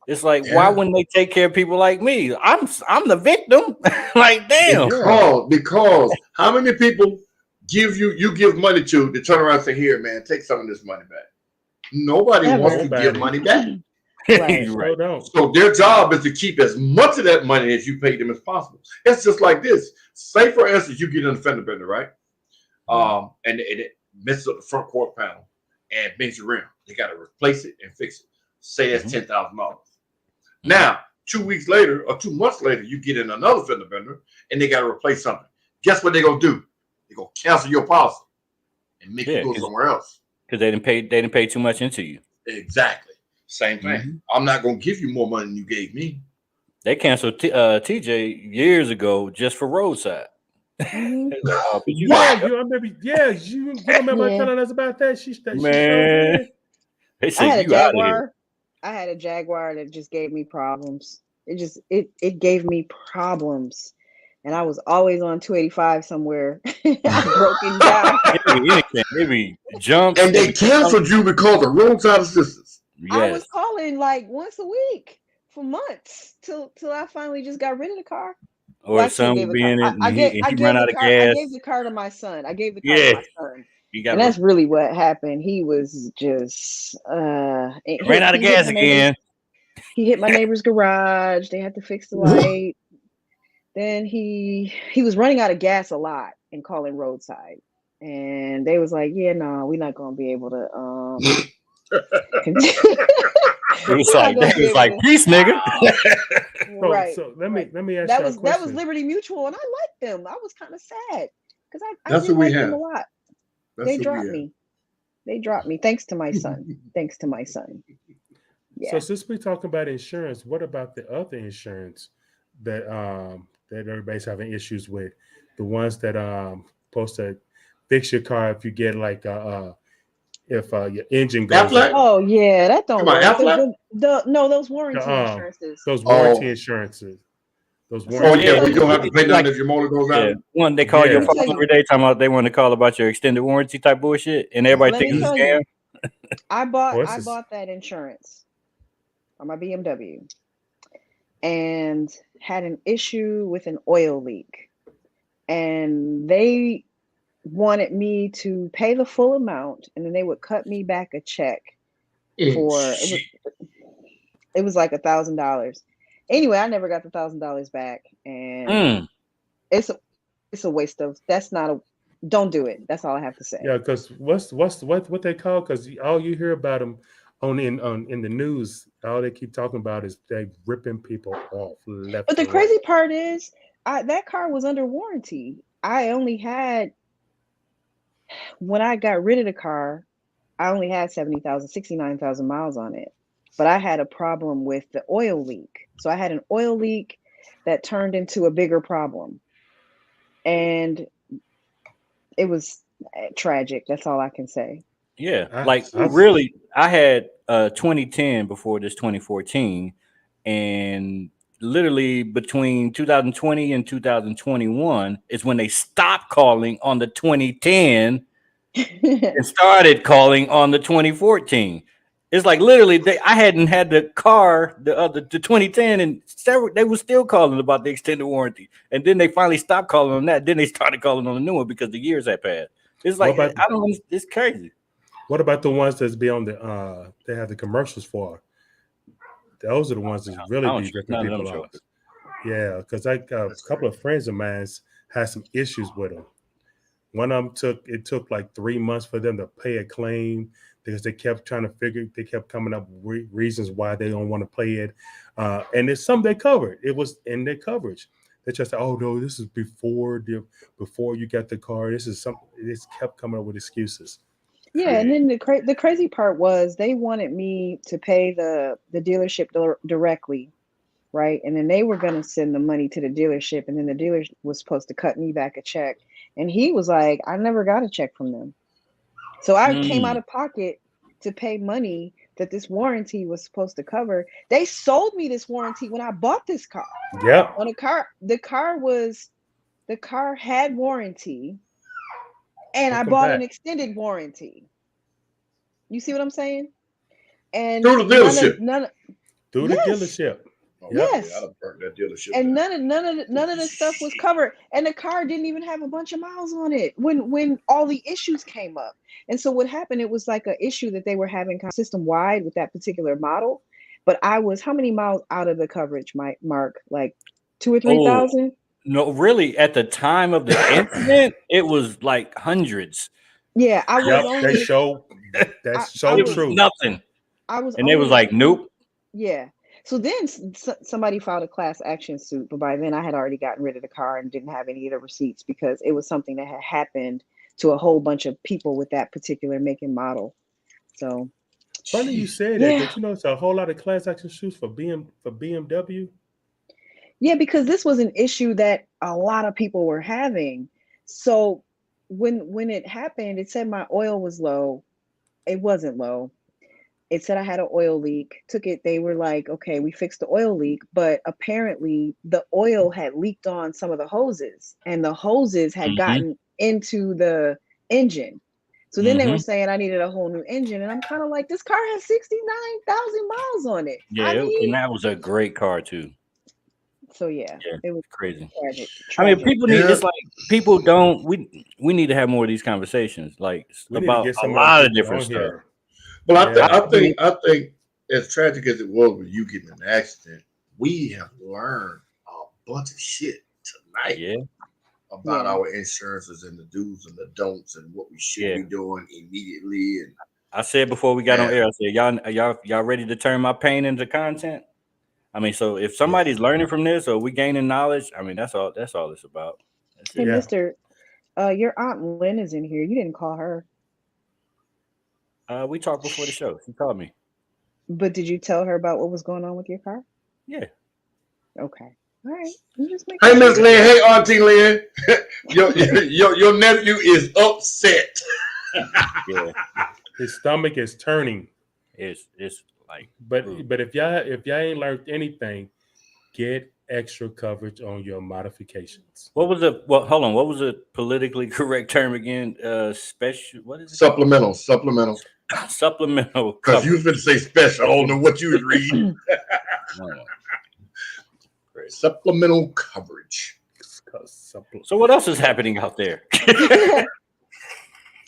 It's like, why wouldn't they take care of people like me? I'm the victim. Like, damn. Because how many people you give money to turn around and say, "Here, man, take some of this money back." Nobody wants to give money back. Right. So their job is to keep as much of that money as you pay them as possible. It's just like this. Say, for instance, you get an fender bender, right? And it messes up the front quarter panel and bends your rim. They got to replace it and fix it. Say that's $10,000. Now, 2 weeks later or 2 months later, you get in another fender bender and they got to replace something. Guess what they're gonna do? They're gonna cancel your policy and make you go somewhere else. Because they didn't pay too much into you. Exactly. Same thing. I'm not gonna give you more money than you gave me. They canceled TJ years ago just for roadside. You remember telling us about that? Man, they said you out of here. I had a Jaguar that just gave me problems. It gave me problems, and I was always on 285 somewhere. Broken down. Maybe jump. And they canceled you because of roadside assistance. Yes. I was calling like once a week for months till I finally just got rid of the car. Or some being it, he ran out of gas. I gave the car to my son. And that's really what happened. He was just ran out of gas again. He hit my neighbor's garage. They had to fix the light. Then he was running out of gas a lot and calling roadside. And they was like, yeah, no, we're not gonna be able to It was like peace, nigga. Right. So let me ask that you a was question. That was Liberty Mutual, and I liked them. I was kind of sad because I That's did what we like them have. a lot. That's They what dropped we me. They dropped me. Thanks to my son. Thanks to my son. Yeah. So since we talk about insurance, what about the other insurance that that everybody's having issues with? The ones that supposed to fix your car if you get like if your engine goes Affleck? out. Oh yeah, that don't work. Affleck? No, those warranty insurances. Those warranty insurances. Those So warranty. Oh yeah, we don't have to pay nothing if your motor goes out. One they call your Let me phone tell every you. day talking about they want to call about your extended warranty type bullshit, and everybody Let thinks me it's a tell scam. you. I bought that insurance on my BMW and had an issue with an oil leak, and they wanted me to pay the full amount, and then they would cut me back a check for it was like $1,000. Anyway, I never got the $1,000 back, and it's a waste of. That's not a. Don't do it. That's all I have to say. Yeah, because what they call, because all you hear about them in the news, all they keep talking about is they ripping people off left. But the crazy part is, that car was under warranty. I only had, when I got rid of the car, I only had 69,000 miles on it. But I had a problem with the oil leak. So I had an oil leak that turned into a bigger problem. And it was tragic. That's all I can say. Yeah, really, I had 2010 before this 2014, and literally between 2020 and 2021 is when they stopped calling on the 2010 and started calling on the 2014. It's like literally I hadn't had the car the 2010 and they were still calling about the extended warranty, and then they finally stopped calling on that. Then they started calling on the new one because the years had passed. It's like it's crazy. What about the ones that's be on the they have the commercials for? Those are the ones that really be ripping people off. Yeah, because a couple of friends of mine had some issues with them. One of them took like 3 months for them to pay a claim because they kept coming up with reasons why they don't want to pay it. And it's something they covered. It was in their coverage. They just said, oh no, this is before you got the car. This is something. It kept coming up with excuses. Yeah, and then the crazy part was they wanted me to pay the dealership directly, right? And then they were going to send the money to the dealership, and then the dealer was supposed to cut me back a check. And he was like, I never got a check from them. So I came out of pocket to pay money that this warranty was supposed to cover. They sold me this warranty when I bought this car. Yeah. On the car had warranty. And I bought an extended warranty. You see what I'm saying? And through the dealership. Through the dealership. Yes. I'd have burnt that dealership. And none of the stuff was covered. And the car didn't even have a bunch of miles on it when all the issues came up. And so what happened, it was like an issue that they were having system wide with that particular model. But I was how many miles out of the coverage, Mark? Like 2,000 or 3,000? No, really, at the time of the incident, it was like hundreds. Yeah, I was only. That's so true. Nothing. And it was like, nope. Yeah. So then somebody filed a class action suit, but by then I had already gotten rid of the car and didn't have any of the receipts because it was something that had happened to a whole bunch of people with that particular make and model. So funny you said that. Did you know it's a whole lot of class action suits for BMW? Yeah, because this was an issue that a lot of people were having. So when it happened, it said my oil was low. It wasn't low. It said I had an oil leak. They were like, okay, we fixed the oil leak, but apparently the oil had leaked on some of the hoses and the hoses had gotten into the engine. So then they were saying I needed a whole new engine. And I'm kind of like, this car has 69,000 miles on it. Yeah, and that was a great car too. So yeah, it was crazy. Tragic. I mean, people need it's like people don't. We need to have more of these conversations, like about a lot of different stuff. Well, I think as tragic as it was with you getting in an accident, we have learned a bunch of shit tonight about our insurances and the do's and the don'ts and what we should be doing immediately. And I said before we got on air, I said, y'all ready to turn my pain into content? I mean, so if somebody's learning from this or we gaining knowledge, I mean, that's all it's about. Hey, Mister, your Aunt Lynn is in here. You didn't call her. We talked before the show. She called me. But did you tell her about what was going on with your car? Yeah. Okay. All right. Hey, Miss Lynn. Hey, Auntie Lynn. your nephew is upset. Yeah. His stomach is turning. It's like. But if y'all ain't learned anything, get extra coverage on your modifications. What was hold on. What was the politically correct term again? Special. What is it? Supplemental. Supplemental. Because you was going to say special. I don't know what you was reading. Supplemental coverage. So what else is happening out there?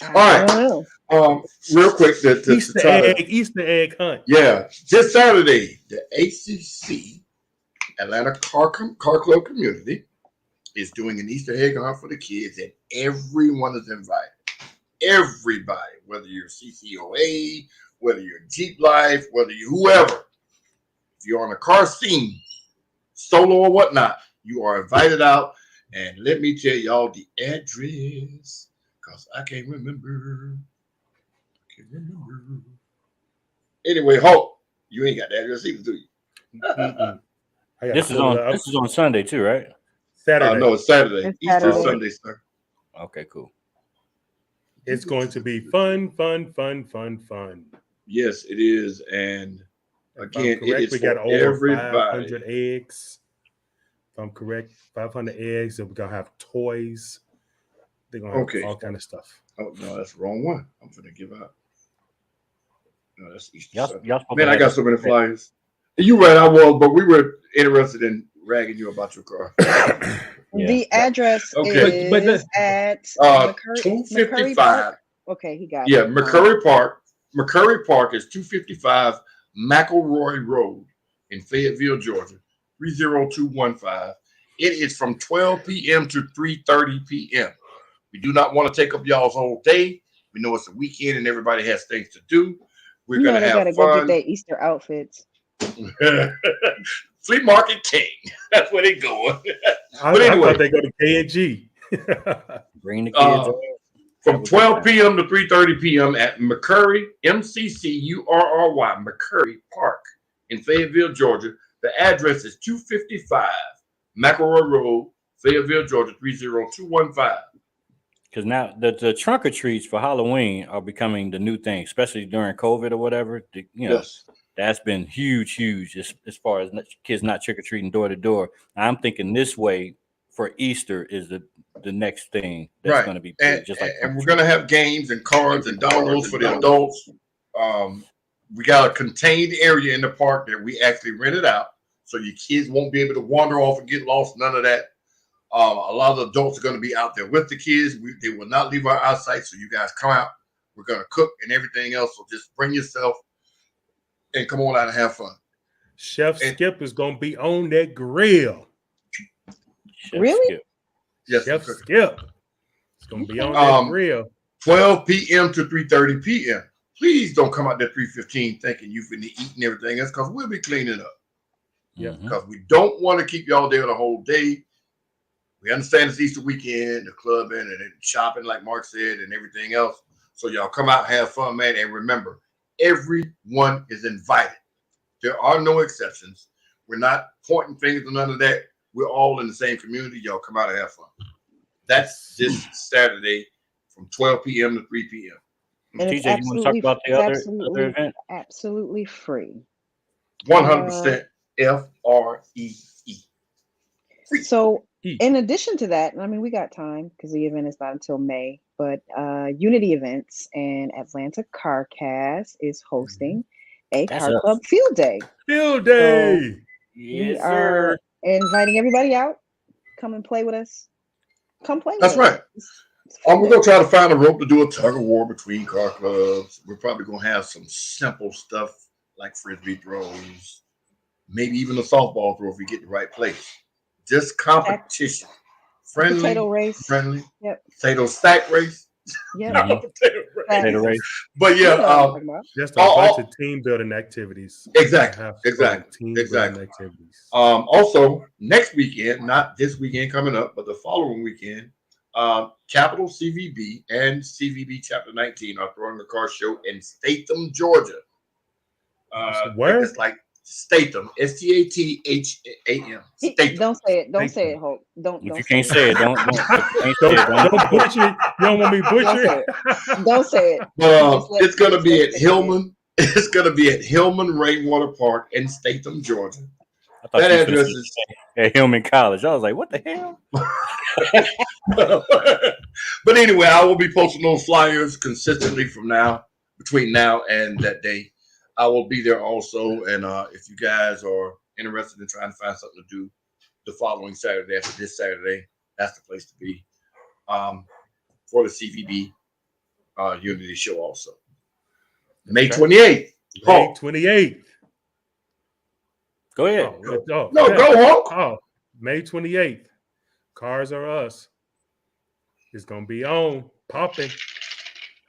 All right. Real quick, Easter egg hunt. Yeah, this Saturday, the ACC Atlanta Car Club community is doing an Easter egg hunt for the kids, and everyone is invited. Everybody, whether you're CCOA, whether you're Jeep Life, whether you're whoever, if you're on a car scene, solo or whatnot, you are invited out. And let me tell y'all the address, because I can't remember. Anyway, Hope, you ain't got the address either, do you? This is on Sunday too, right? Saturday. No, it's Saturday. Easter Sunday, sir. Okay, cool. It's going to be fun. Yes, it is. And again, it is we got for over everybody. 500 eggs. If I'm correct, 500 eggs, and we're gonna have toys. They're gonna have all kind of stuff. Oh no, that's the wrong one. I'm gonna give out. No, that's Easter Sunday. Man, I got so many flyers. You're right, I was, but we were interested in ragging you about your car. The address is at 255. Okay, he got it. Yeah, McCurry Park. McCurry Park is 255 McElroy Road in Fayetteville, Georgia, 30215. It is from 12 p.m. to 3:30 p.m. We do not want to take up y'all's whole day. We know it's a weekend and everybody has things to do. We're going to have fun. Go get their Easter outfits. Flea Market King. That's where they going. But anyway, they go to K&G. Bring the kids from 12 p.m. to 3:30 p.m. at McCurry, MCCURRY, McCurry Park in Fayetteville, Georgia. The address is 255 McElroy Road, Fayetteville, Georgia, 30215. Because now the trunk or treats for Halloween are becoming the new thing, especially during COVID or whatever. That's been huge as far as kids not trick or treating door to door. I'm thinking this way for Easter is the next thing that's going to be big, and we're going to have games and cards and dominoes for the adults. We got a contained area in the park that we actually rented out, so your kids won't be able to wander off and get lost. None of that. A lot of the adults are going to be out there with the kids. They will not leave our eyesight, so you guys come out. We're going to cook and everything else, so just bring yourself and come on out and have fun. Chef Skip is going to be on that grill. Really? Yes, Chef Skip. It's going to be on that grill. 12 p.m. to 3:30 p.m. Please don't come out there 3:15 thinking you've been eating everything else, because we'll be cleaning up. Yeah. Because we don't want to keep y'all there the whole day. We understand it's Easter weekend, the clubbing and shopping, like Mark said, and everything else. So y'all come out, have fun, man. And remember, everyone is invited. There are no exceptions. We're not pointing fingers or none of that. We're all in the same community. Y'all come out and have fun. That's this Saturday from 12 p.m. to 3 p.m. And TJ, you want to talk about the other event? Absolutely free. 100% FREE. So in addition to that, I mean, we got time because the event is not until May, but Unity Events and Atlanta CarCast is hosting a Car Club Field Day. Field Day! So we are inviting everybody out. Come and play with us. Come play with us. That's right. We're going to try to find a rope to do a tug of war between car clubs. We're probably going to have some simple stuff like frisbee throws, maybe even a softball throw if we get the right place. Just competition. friendly, potato race. friendly. Yep. Potato stack race. Yep. Potato race. But You know yeah, what I'm talking about. Just a bunch of team building activities. Exactly. Team building activities. Also, next weekend, not this weekend coming up, but the following weekend, Capital CVB and CVB Chapter 19 are throwing a car show in Statham, Georgia. Where? It's like Statham, Statham. Statham. Don't say it. Don't say it, Hope. Don't. If you say can't say it, don't butcher it. You don't want me butcher it. Don't say it. It's gonna be at Hillman. It's gonna be at Hillman Rainwater Park in Statham, Georgia. That address is at Hillman College. I was like, what the hell? But anyway, I will be posting those flyers consistently between now and that day. I will be there also, and if you guys are interested in trying to find something to do the following Saturday after this Saturday, that's the place to be for the CVB Unity Show also. May 28th. May 28th. Go ahead. Go Hawk. Oh, May 28th. Cars Are Us. It's going to be on, popping.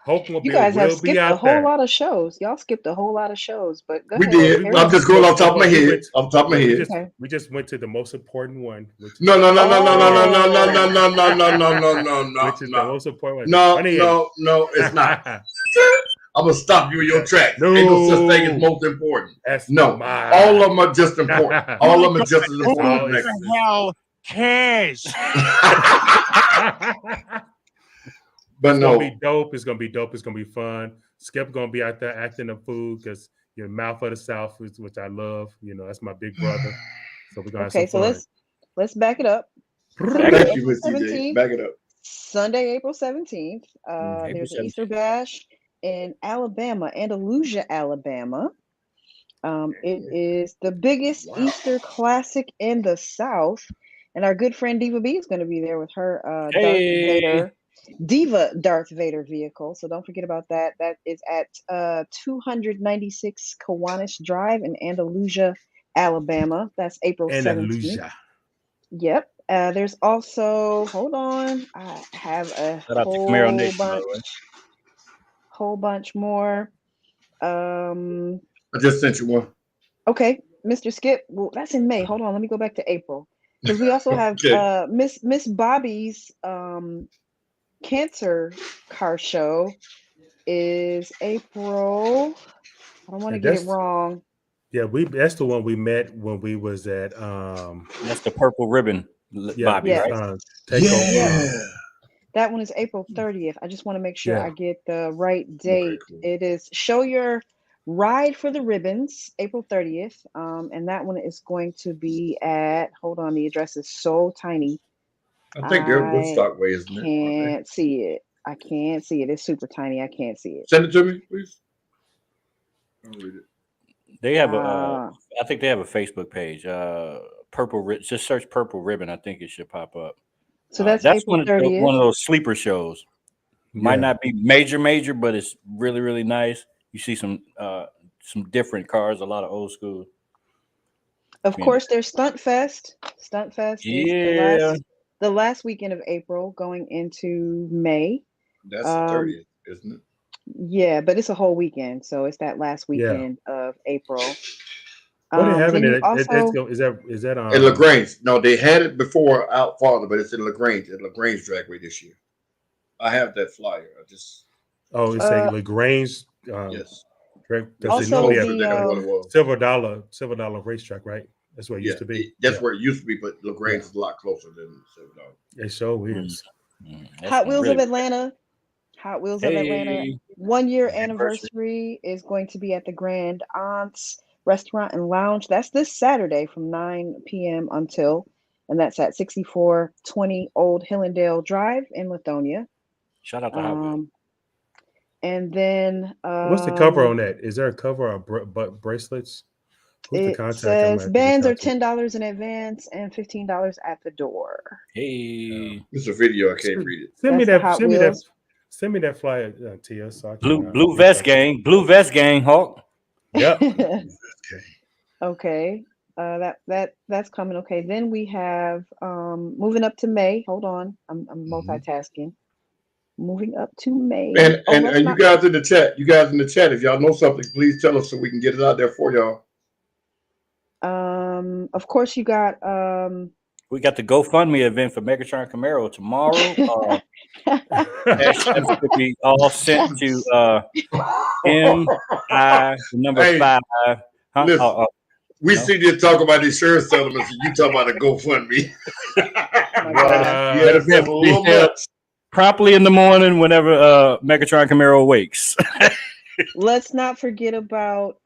You guys have skipped a whole lot of shows. Y'all skipped a whole lot of shows, but go ahead. Did. I'm just going off top of my head. We just went to the most important one. No. Which is the most important one. No, it's not. I'm gonna stop you in your tracks. No. Ain't no such thing as most important. All of them are just important. All of them are just as important. Who the hell cares? But it's gonna be dope. It's gonna be dope. It's gonna be fun. Skip gonna be out there acting the fool because you're mouth of the South, which I love. You know, that's my big brother. So we're gonna have some fun. let's back it up. Thank you, Mr. DJ. Back it up. Sunday, April 17th. There's an Easter Bash in Alabama, Andalusia, Alabama. It is the biggest Easter classic in the South, and our good friend Diva B is going to be there with her Darth Vader vehicle. So don't forget about that. That is at 296 Kiwanis Drive in Andalusia, Alabama. That's April 17th. Yep. There's also, hold on, I have a whole bunch more. I just sent you one. Okay, Mr. Skip. Well, that's in May. Hold on, let me go back to April because we also have Miss Bobby's cancer car show is April. I don't want to get it wrong. Yeah, that's the one we met when we was at that's the Purple Ribbon Bobby, right? That one is April 30th. I just want to make sure I get the right date. Okay, cool. It is Show Your Ride for the Ribbons, April 30th. And that one is going to be at, hold on, the address is so tiny. I think they're Woodstock way, isn't it? Can't see it. I can't see it. It's super tiny. I can't see it. Send it to me, please. I'll read it. They have I think they have a Facebook page. Just search Purple Ribbon. I think it should pop up. So that's April 30th. One of those sleeper shows. Might not be major, but it's really, really nice. You see some different cars, a lot of old school. Of course, there's Stunt Fest. Stunt Fest is the last weekend of April going into May. That's the 30th, isn't it? Yeah, but it's a whole weekend, so it's that last weekend of April. What are they having it? Is that in LaGrange? No, they had it before out farther, but it's in LaGrange at LaGrange Dragway this year. I have that flyer. It's a LaGrange. Yes. Also, Silver Dollar racetrack, right? That's where it used to be. That's where it used to be, but LaGrange is a lot closer than Silver Dollar. It sure is. Hot Wheels of Atlanta. Hot Wheels of Atlanta 1 year anniversary is going to be at the Grand Aunts Restaurant and Lounge. That's this Saturday from 9 p.m. until, and that's at 6420 Old Hillendale Drive in Lithonia. Shout out to Hot Wheels. And then what's the cover on that? Is there a cover of bracelets? It says bands are $10 in advance and $15 at the door. Hey, it's a video. I can't read it. Send me that flyer, Tia. So Blue Vest Gang, Hawk. Yep. Okay. That's coming. Okay, then we have moving up to May. Hold on, I'm multitasking. Moving up to May. And you guys in the chat, if y'all know something, please tell us so we can get it out there for y'all. Of course, you got we got the GoFundMe event for Megatron Camaro tomorrow. That should be all sent to MI number 5. Huh? Listen, we see you talk about insurance settlements, and you talk about a GoFundMe. Yes, a little much. Promptly in the morning, whenever Megatron Camaro wakes. Let's not forget about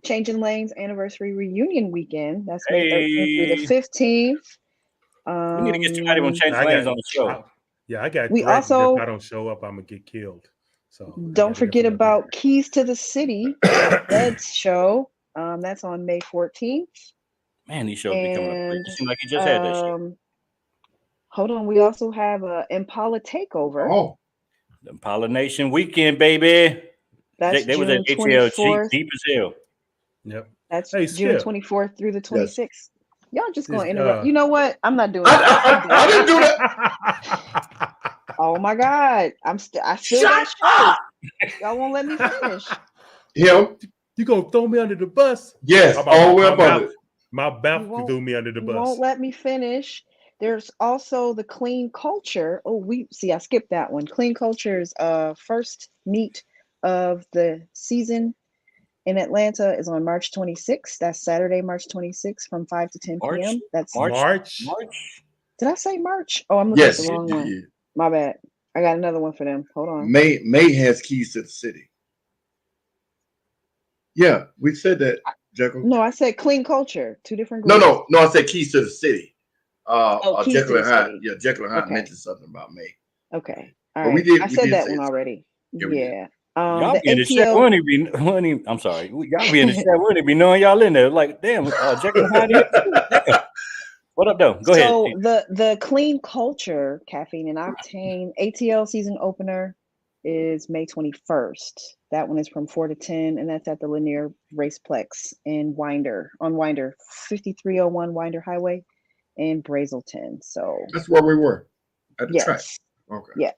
Changing Lanes anniversary reunion weekend. That's May 13th through the 15th. We need to get somebody on Changing Lanes on the show. I got we threatened also, if I don't show up, I'm gonna get killed. So don't forget about Keys to the City, Ed's show. That's on May 14th. Man, these shows be coming up. It seems like you just had that shit. Hold on, we also have a Impala Takeover. Oh, the Impala Nation weekend, baby. That's they June was at ATL 24th. deep as hell. Yep. That's June 24th through the 26th. Yes. Y'all just gonna interrupt. You know what? I'm not doing that. I didn't do that. Oh my God. I still got shows. Y'all won't let me finish. You gonna throw me under the bus? Yes, all the way up on it. My mouth to throw me under the bus. You won't let me finish. There's also the Clean Culture. Oh, I skipped that one. Clean Culture's first meet of the season in Atlanta is on March 26th. That's Saturday, March 26th from 5 to 10 p.m. That's March. Did I say March? Oh, I'm looking at the wrong one. My bad. I got another one for them. Hold on. May has Keys to the City. Yeah, we said that, Jekyll. No, I said Clean Culture. Two different groups. No, I said Keys to the City. Keys Jekyll to and the Hyde. City. Yeah, Jekyll and Hyde mentioned something about May. Okay. All right. I said that one already. Yeah. Y'all be in the chat. I'm sorry. Y'all be in the chat. We wouldn't be knowing y'all in there. Like, damn, Jekyll and Hyde. What up, though? Go ahead. So the Clean Culture Caffeine and Octane ATL season opener is May 21st. That one is from 4 to 10, and that's at the Linear Raceplex in Winder, 5301 Winder Highway in Brazelton. So that's where we were at the track. Okay. Yeah.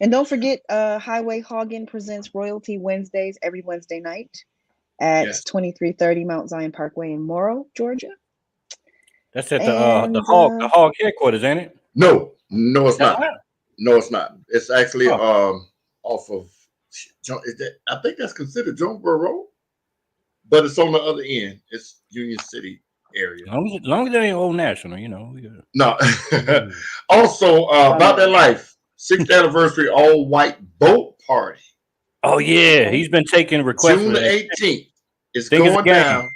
And don't forget, Highway Hoggin presents Royalty Wednesdays every Wednesday night at 2330 Mount Zion Parkway in Morrow, Georgia. That's at the Hog headquarters, ain't it? No, it's not. No, it's not. It's actually off of. I think that's considered Jonesboro Road, but it's on the other end. It's Union City area. As long as it ain't Old National, you know. No. Also, About That Life, 6th anniversary all white boat party. Oh yeah, he's been taking requests. June the 18th. It's going down.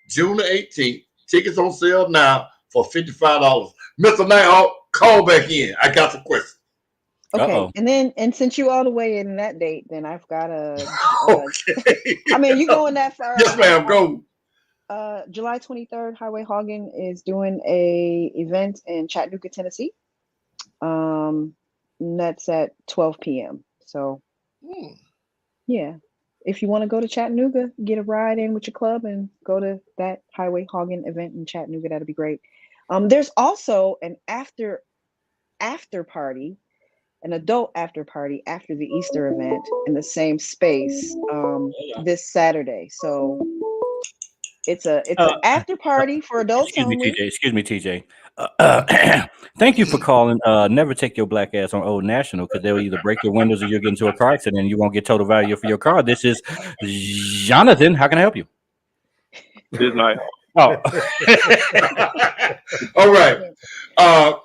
June the 18th. Tickets on sale now for $55. Mr. Nighthawk, call back in. I got some questions. Okay, and since you all the way in that date, then I've got a. Okay. I mean, you going that far? Yes, ma'am. Go. July 23rd, Highway Hoggin is doing a event in Chattanooga, Tennessee. And that's at 12 p.m. So, yeah, if you want to go to Chattanooga, get a ride in with your club and go to that Highway Hoggin event in Chattanooga. That'd be great. There's also an after party. An adult after party after the Easter event in the same space this Saturday. So it's an after party for adults only. Excuse me, TJ. Thank you for calling. Never take your black ass on Old National because they'll either break your windows or you'll get into a car accident and you won't get total value for your car. This is Jonathan. How can I help you? This night. Oh. All right.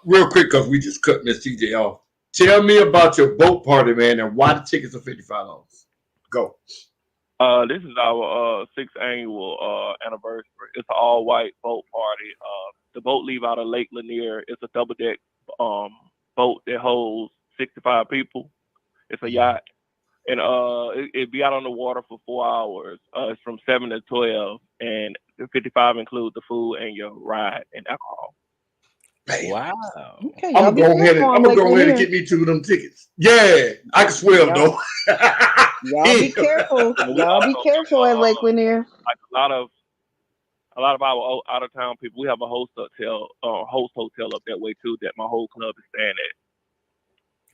Real quick, because we just cut Miss TJ off. Tell me about your boat party, man, and why the tickets are $55. Go. This is our 6th annual anniversary. It's an all-white boat party. The boat leave out of Lake Lanier. It's a double-deck boat that holds 65 people. It's a yacht. And it'd be out on the water for 4 hours. It's from 7 to 12. And the 55 include the food and your ride and alcohol. Wow. Okay, I'm gonna go ahead and get me 2 of them tickets. Yeah, I can swim though. Y'all be careful. Y'all be careful at Lake Lanier. Like a lot of a lot of our out of town people. We have a host hotel up that way too. That my whole club is staying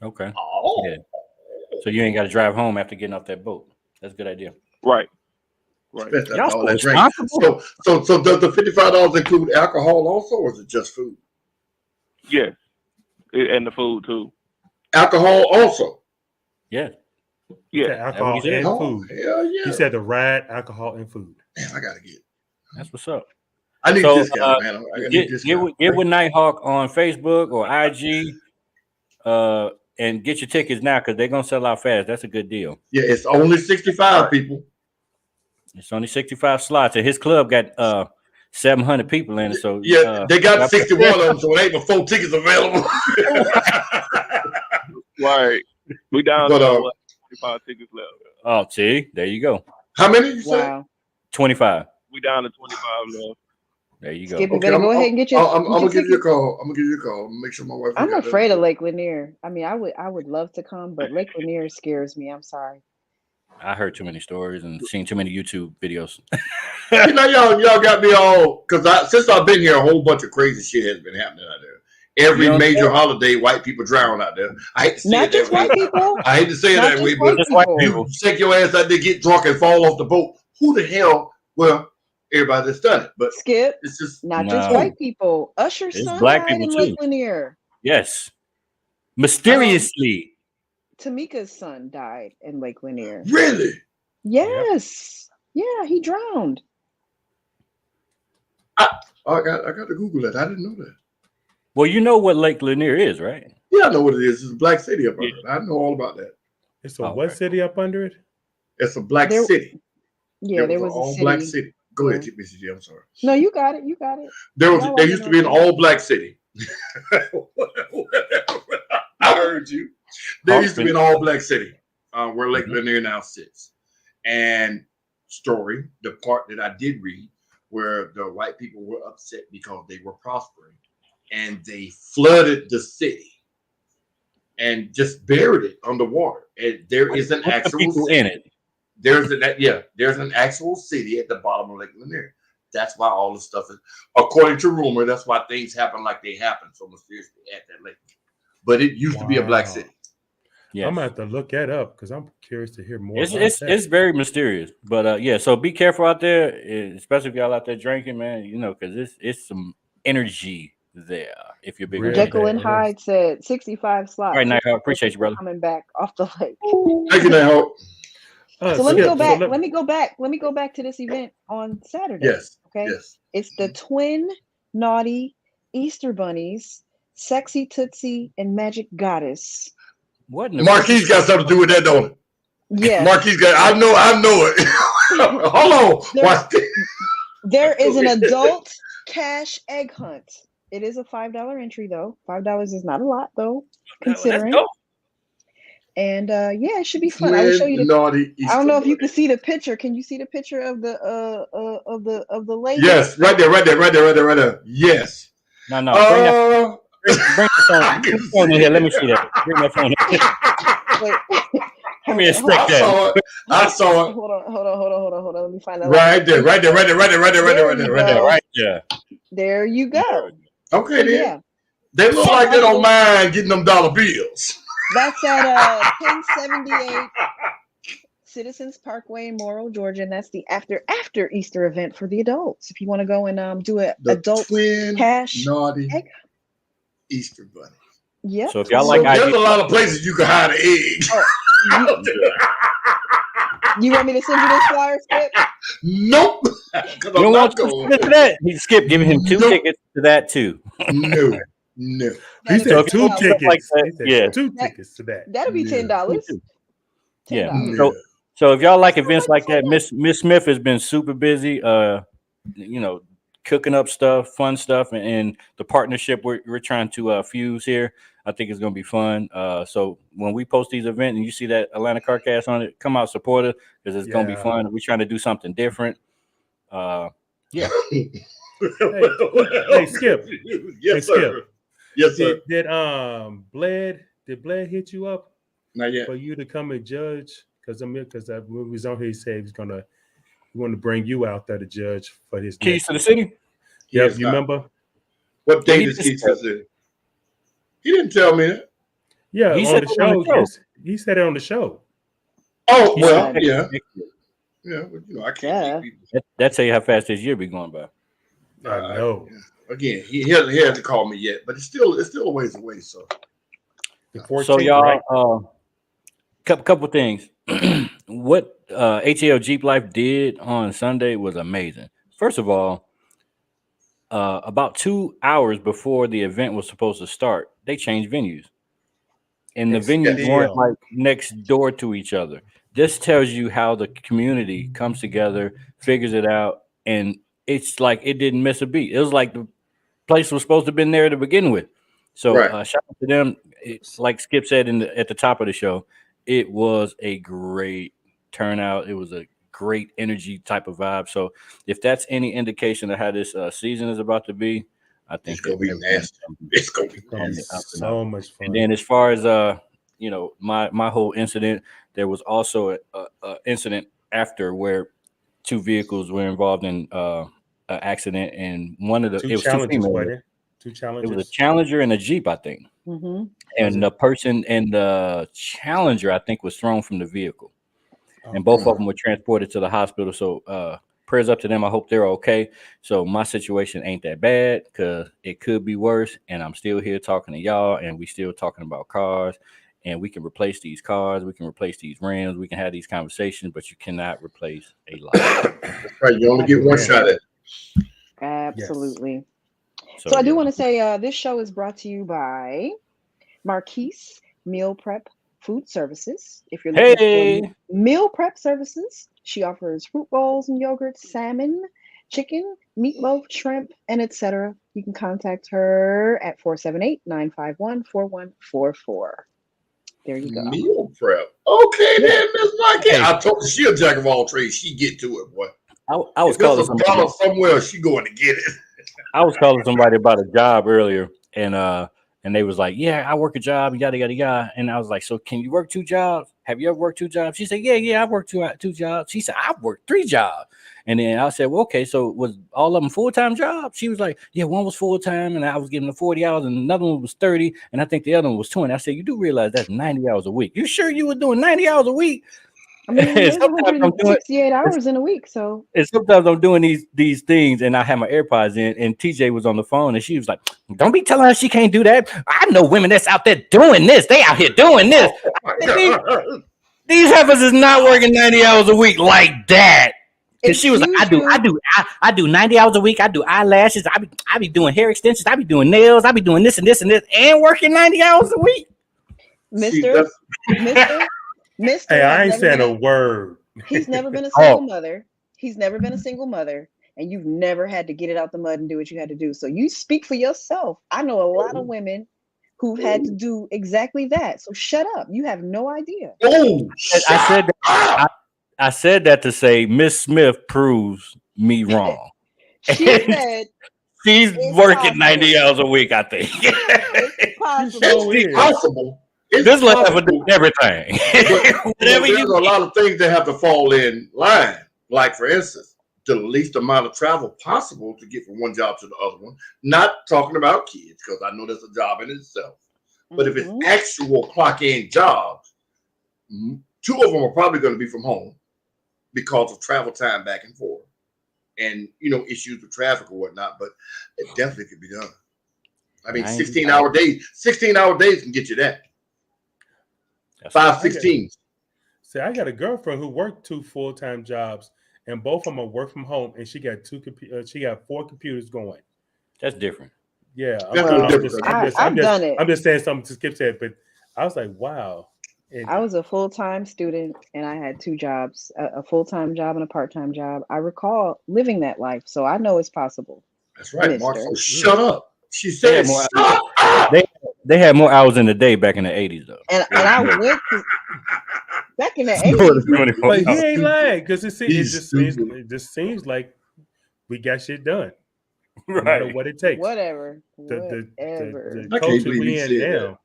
at. Okay. Oh. Yeah. So you ain't got to drive home after getting off that boat. That's a good idea. Right. Right. Y'all all that drink. So does the $55 include alcohol also, or is it just food? Yes, and the food too. Alcohol also. Yeah. Yeah. Alcohol and food. Hell yeah. He said the ride, alcohol, and food. Damn, I gotta get. That's what's up. I need discount, man. I need discount. Get with Nighthawk on Facebook or IG, and get your tickets now because they're gonna sell out fast. That's a good deal. Yeah, it's only 65 people. It's only 65 slots, and his club got 700 people in it. So yeah, they got 61 of them, so there ain't but 4 tickets available. Right, we down to 25 tickets left. Oh, see, there you go. How many you say? 25. We down to 25 left. There you go. Skip, you better go ahead and get your. I'm gonna give you a call. I'm gonna give you a call. Make sure my wife. I'm afraid of Lake Lanier. I mean, I would love to come, but Lake Lanier scares me. I'm sorry. I heard too many stories and seen too many YouTube videos. You know, y'all got me all because since I've been here, a whole bunch of crazy shit has been happening out there. Every major holiday, white people drown out there. I hate to say it that way. People. I hate to say it that way, but just white people. You take your ass out there, get drunk, and fall off the boat. Who the hell? Well, everybody that's done it, but Skip. It's just not just white people. Usher's son black died in Lake Lanier. Yes, mysteriously. Tamika's son died in Lake Lanier. Really? Yes. Yep. Yeah, he drowned. I got to Google it. I didn't know that. Well, you know what Lake Lanier is, right? Yeah, I know what it is. It's a black city up under it. I know all about that. It's a what city up under it? It's a black city. Yeah, there was all a city. Black city. Go ahead, Mr. G. I'm sorry. No, you got it. You got it. There used to be an all black city. I heard you. There used to be an all black city where Lake Lanier now sits. And story, the part that I did read, where the white people were upset because they were prospering, and they flooded the city and just buried it underwater. And there is an actual people in it. There's an actual city at the bottom of Lake Lanier. That's why all the stuff is, according to rumor, that's why things happen like they happen so mysteriously at that lake. But it used to be a black city. Yeah, I'm gonna have to look that up because I'm curious to hear more. It's very mysterious, but yeah. So be careful out there, especially if y'all out there drinking, man. You know, because it's some energy there. If you're big, Jekyll and Hyde said 65 slots. All right, Night, I appreciate you, brother. Coming back off the lake. Thank you, Night. So let me go back. Let me go back to this event on Saturday. Yes. Okay. Yes. It's the twin naughty Easter bunnies, Sexy Tootsie and Magic Goddess. What? Marquis got something to do with that, don't it? Yeah. Marquis got. I know it. Hold on. There is an adult cash egg hunt. It is a $5 entry though. $5 is not a lot though, considering. And yeah, it should be fun. I will show you the. I don't know if you can see the picture. Can you see the picture of the lady? Yes, right there. Yes. No. Bring the phone in here. Let me see that. Bring that phone in. Wait. Give me a stick there. I saw it. Hold on. Let me find that. Right there. There you go. Okay, then. Yeah. They look like they don't mind getting them dollar bills. That's at 1078 Citizens Parkway in Morrow, Georgia, and that's the after Easter event for the adults. If you want to go and do an adult twin cash naughty Easter bunny. Yeah. So if y'all like, there's a lot of places you can hide an egg. You want me to send you this flyer, Skip? Nope. You don't want to that. Skip giving him 2 tickets to that too. No. He said 2 tickets. Like that, yeah, 2 tickets to that. That'll be $10. Yeah. So if y'all like events like that, Miss Smith has been super busy. You know, cooking up stuff, fun stuff, and the partnership we're trying to fuse here. I think it's gonna be fun. So when we post these events and you see that Atlanta CarCast on it, come out support it because it's gonna be fun. We're trying to do something different. Yeah. Hey, Skip. Yes, sir. Yes, sir. Did Bled hit you up? Not yet. For you to come and judge? Because we was on here, he said he's gonna He wanted to bring you out there to judge for his Keys to the City. Yep, you remember? What date is Keys to the City? He didn't tell me that. Yeah, on the show. Yes, he said it on the show. Oh well, yeah. Yeah, but you know, I can't. That tell you how fast this year be going by. I know. Again, he hasn't called me yet, but it's still a ways away. So, the 14th, so y'all, right? couple things. What ATL Jeep Life did on Sunday was amazing. First of all, about 2 hours before the event was supposed to start, they changed venues, and the venues weren't like next door to each other. This tells you how the community comes together, figures it out, and it's like it didn't miss a beat. It was like the place was supposed to have been there to begin with. So shout out to them. It's like Skip said at the top of the show, it was a great turnout. It was a great energy type of vibe. So if that's any indication of how this season is about to be, I think it's gonna be nasty. It's gonna be nasty. So much fun. And then as far as you know, my whole incident, there was also a incident after where 2 vehicles were involved in an accident, and one of the Two challenges. It was a Challenger and a Jeep, I think. Mm-hmm. And the person in the Challenger, I think, was thrown from the vehicle, and both of them were transported to the hospital. So prayers up to them. I hope they're okay. So my situation ain't that bad because it could be worse, and I'm still here talking to y'all, and we still talking about cars. And we can replace these cars. We can replace these rims. We can have these conversations, but you cannot replace a life. That's right. You only get one shot at it. Absolutely. Yes. So I do want to say this show is brought to you by Marquise Meal Prep Food Services. If you're looking for meal prep services, she offers fruit bowls and yogurt, salmon, chicken, meatloaf, shrimp, and etc. You can contact her at 478-951-4144. There you go. Meal prep. Okay, then, Miss Marquis. I told her she a jack of all trades. She get to it, boy. I was calling somebody somewhere. She going to get it. I was calling somebody about a job earlier, and they was like, "Yeah, I work a job, yada yada yada." And I was like, "So can you work 2 jobs? Have you ever worked 2 jobs?" She said, "Yeah, I've worked two jobs." She said, "I've worked 3 jobs." And then I said, "Well, okay, so was all of them full-time jobs?" She was like, "Yeah, one was full-time, and I was getting the 40 hours, and another one was 30, and I think the other one was 20." I said, "You do realize that's 90 hours a week? You sure you were doing 90 hours a week?" I mean, there's 168 hours in a week, so. And sometimes I'm doing these things, and I have my AirPods in, and TJ was on the phone, and she was like, "Don't be telling her she can't do that. I know women that's out there doing this. They out here doing this. These heifers is not working 90 hours a week like that." Because she was like, I do 90 hours a week. I do eyelashes. I be doing hair extensions. I be doing nails. I be doing this and this and this, and working 90 hours a week. Mister. Hey, I ain't saying a word. He's never been a single mother. He's never been a single mother, and you've never had to get it out the mud and do what you had to do. So you speak for yourself. I know a lot of women who've had to do exactly that. So shut up. You have no idea. I said that to say Miss Smith proves me wrong. She said she's working 90 hours a week, I think. It's possible. It's possible. This level does everything. There's a lot of things that have to fall in line. Like, for instance, the least amount of travel possible to get from one job to the other one. Not talking about kids, because I know that's a job in itself. But if it's actual clock-in jobs, 2 of them are probably going to be from home because of travel time back and forth. And, issues with traffic or whatnot. But it definitely could be done. I mean, 16-hour days. 16-hour days can get you that. 5/16. See, I got a girlfriend who worked 2 full-time jobs, and both of them are work from home, and she got 4 computers going. That's different. Yeah, I've done it. I'm just saying something to Skip said, but I was like, wow. And I was a full-time student, and I had 2 jobs, a full-time job and a part-time job. I recall living that life, so I know it's possible. That's right, Mark. So shut up. She said, "Shut up." They had more hours in the day back in the 80s, though. And I went back in the 80s. But he ain't lying, because it just seems like we got shit done. Right. No matter what it takes. Whatever. The culture we in now.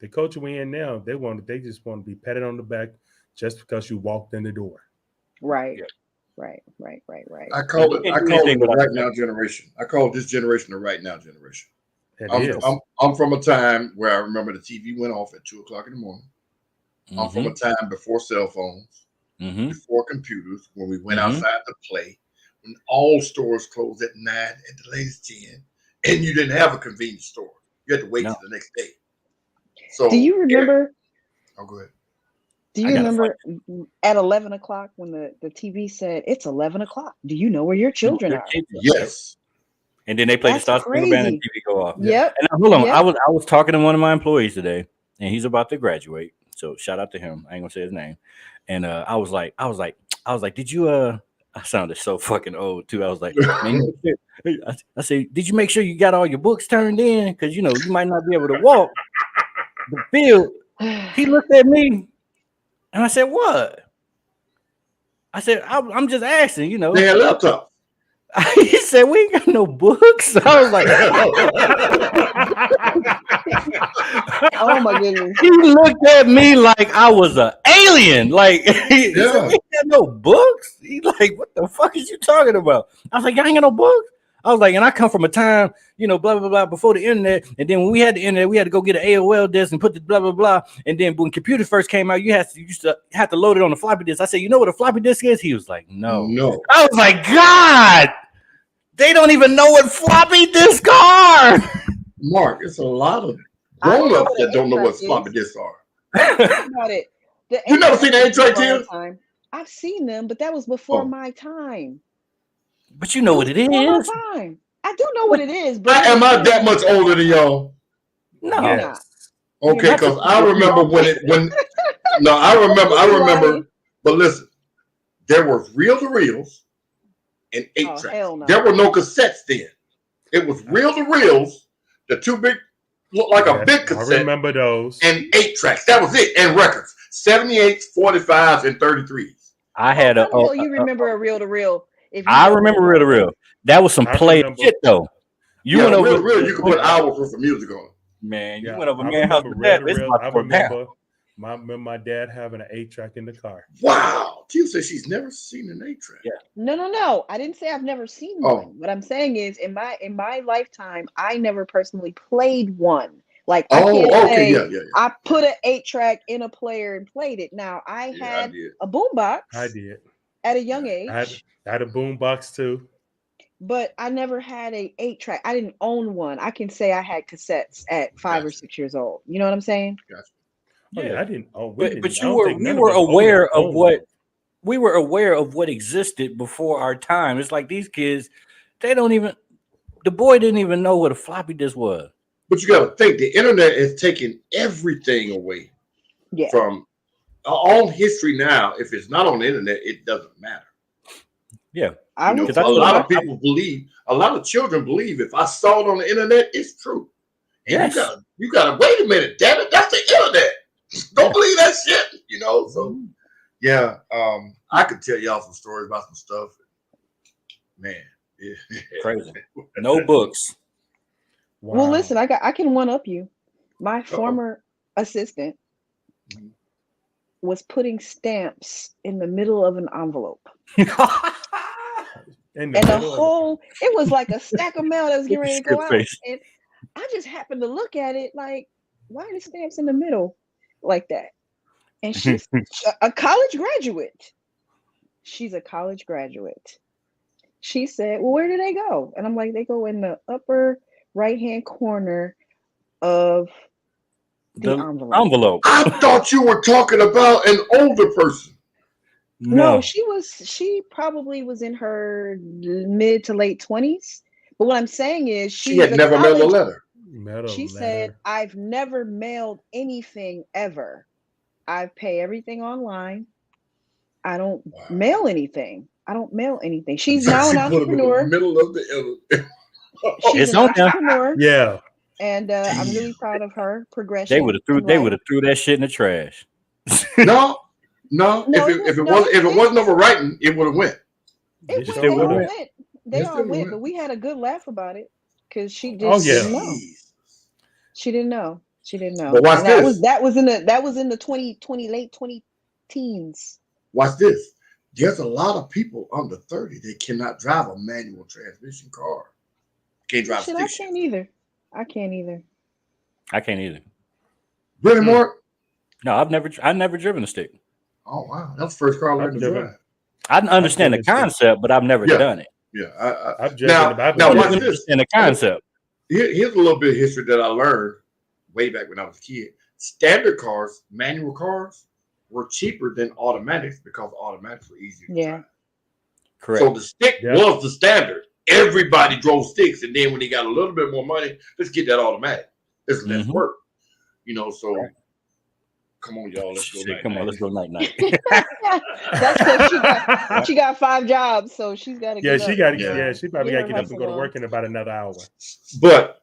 The culture we in now, they just want to be patted on the back just because you walked in the door. Right. Right. I call it the right now generation. I call this generation the right now generation. I'm from a time where I remember the TV went off at 2:00 in the morning. I'm from a time before cell phones, before computers, when we went outside to play, when all stores closed at 9 and the latest 10, and you didn't have a convenience store. You had to wait till the next day. So do you remember? Oh, go ahead. Do you remember at 11 o'clock when the TV said it's 11 o'clock? Do you know where your children are? Yes. And then they played the Star Spangled Banner and TV go off. Yep. And hold on, I was talking to one of my employees today, and he's about to graduate. So shout out to him. I ain't gonna say his name. And I was like, did you I sounded so fucking old too. I was like, man, I said, did you make sure you got all your books turned in? Because you might not be able to walk the field. He looked at me and I said, what? I said, I'm just asking, They had laptops. He said, we ain't got no books. I was like, oh my goodness. He looked at me like I was an alien. Like, he said, we ain't got no books. He like, what the fuck is you talking about? I was like, y'all ain't got no books? I was like, and I come from a time, blah, blah, blah, before the internet. And then when we had the internet, we had to go get an AOL disk and put the blah, blah, blah. And then when computers first came out, you used to have to load it on a floppy disk. I said, you know what a floppy disk is? He was like, no. I was like, God, they don't even know what floppy disks are. Mark, it's a lot of grown-ups that don't know what floppy disks are. About it. You never seen the 8-track here? I've seen them, but that was before my time. But you know what it is. I do know what it is. But am I that much older than y'all? No. Yes. Okay, because I remember I remember. But listen, there were reel-to-reels and 8-tracks. No. There were no cassettes then. It was reel-to-reels, the two big, looked like a big cassette. I remember those. And 8-tracks. That was it. And records. 78s, 45s, and 33s. I had you remember a reel-to-reel. I remember reel-to-reel. That was some play shit though. You went over reel. You could put hours worth of music on. Man, you went over man house with that. I remember my dad having an 8-track in the car. Wow. Tia said she's never seen an 8-track. Yeah. No. I didn't say I've never seen one. What I'm saying is, in my lifetime, I never personally played one. Like I can't say I put an 8-track in a player and played it. Now I had a boombox. I did at a young age. I had a boombox too. But I never had a 8-track. I didn't own one. I can say I had cassettes at 5 or 6 years old. You know what I'm saying? Gotcha. Yeah, I didn't. But we were aware of what existed before our time. It's like these kids, the boy didn't even know what a floppy disk was. But you got to think the internet is taking everything away from all history now. If it's not on the internet, it doesn't matter. Yeah. A lot of people believe, a lot of children believe if I saw it on the internet, it's true. And you gotta wait a minute, damn it, that's the internet. Don't believe that shit, So I could tell y'all some stories about some stuff. Man, crazy. No books. Wow. Well, listen, I can one up you. My former assistant was putting stamps in the middle of an envelope. And it was like a stack of mail that was getting ready to go out. And I just happened to look at it like, why are the stamps in the middle like that? And she's a college graduate. She's a college graduate. She said, well, where do they go? And I'm like, they go in the upper right-hand corner of the envelope. I thought you were talking about an older person. No, she probably was in her mid to late 20s. But what I'm saying is she had never mailed a letter. She said, I've never mailed anything ever. I pay everything online. I don't mail anything. She's now an entrepreneur. In the middle of the She's an entrepreneur. Yeah. And I'm really proud of her progression. They would have threw that shit in the trash. No, if it wasn't overwriting, it would have went. They all went, but we had a good laugh about it because she just didn't know. She didn't know. But watch this. That was in the late 20 teens. Watch this. there's a lot of people under 30 that cannot drive a manual transmission car. Can't drive Shit, I can't either. I can't either. Really, Mark? No, I've never driven a stick. Oh wow, that's the first car I learned to drive. I understand the concept, but I've never done it. Yeah, I've driven. Now watch this. In the concept. Here's a little bit of history that I learned way back when I was a kid. Standard cars, manual cars, were cheaper than automatics because automatics were easier to drive. Correct. So the stick was the standard. Everybody drove sticks, and then when they got a little bit more money, let's get that automatic. It's less work, So come on, y'all, let's go. Let's go night. That's because she got 5 jobs, so she's got to. Yeah, she got. Yeah, she probably got to get up and go to work in about another hour. But,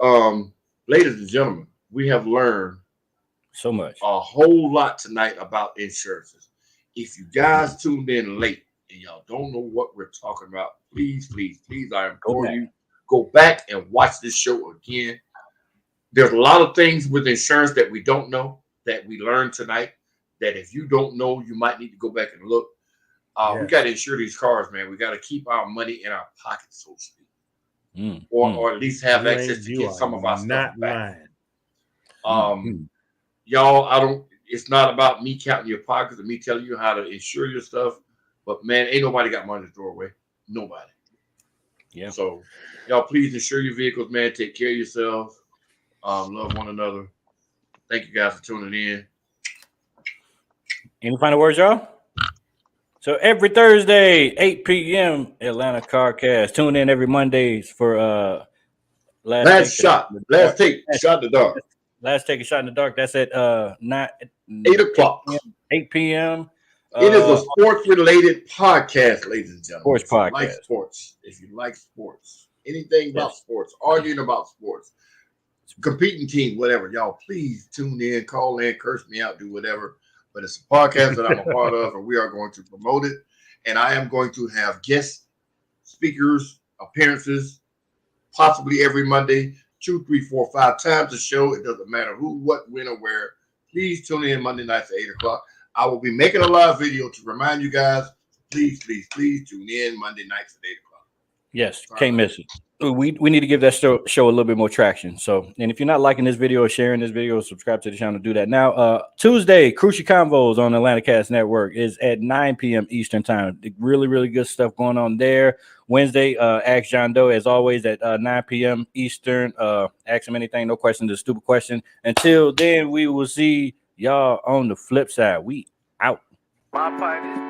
ladies and gentlemen, we have learned so much, a whole lot tonight about insurances. If you guys tuned in late and y'all don't know what we're talking about, please, I implore you, go back and watch this show again. There's a lot of things with insurance that we don't know that we learned tonight. That if you don't know, you might need to go back and look. We got to insure these cars, man. We got to keep our money in our pockets, so to speak, or at least have access to get some of our stuff back. Y'all, it's not about me counting your pockets and me telling you how to insure your stuff, but man, ain't nobody got money to throw away. Nobody. Yeah. So y'all, please insure your vehicles, man. Take care of yourselves. Love one another. Thank you guys for tuning in. Any final words, y'all? So every Thursday, 8 p.m. Atlanta CarCast. Tune in every Mondays for Last shot in the dark. Last take a shot in the dark. That's at 8 o'clock. 8 p.m. It is a sports-related podcast, ladies and gentlemen. Sports podcast. If you like sports, anything about sports, arguing about sports, competing team, whatever, y'all, please tune in, call in, curse me out, do whatever. But it's a podcast that I'm a part of, and we are going to promote it. And I am going to have guest speakers, appearances, possibly every Monday, 2, 3, 4, 5 times a show. It doesn't matter who, what, when, or where. Please tune in Monday nights at 8 o'clock. I will be making a live video to remind you guys. Please tune in Monday nights at 8 o'clock. Yes, can't miss it. We need to give that show a little bit more traction. So, and if you're not liking this video or sharing this video, subscribe to the channel. Do that now. Tuesday, Crucial Convos on Atlanta Cast Network is at 9 p.m. Eastern time. Really, really good stuff going on there. Wednesday, Ask John Doe, as always, at 9 p.m. Eastern. Ask him anything, no questions, a stupid question. Until then, we will see y'all on the flip side. We out. My fight is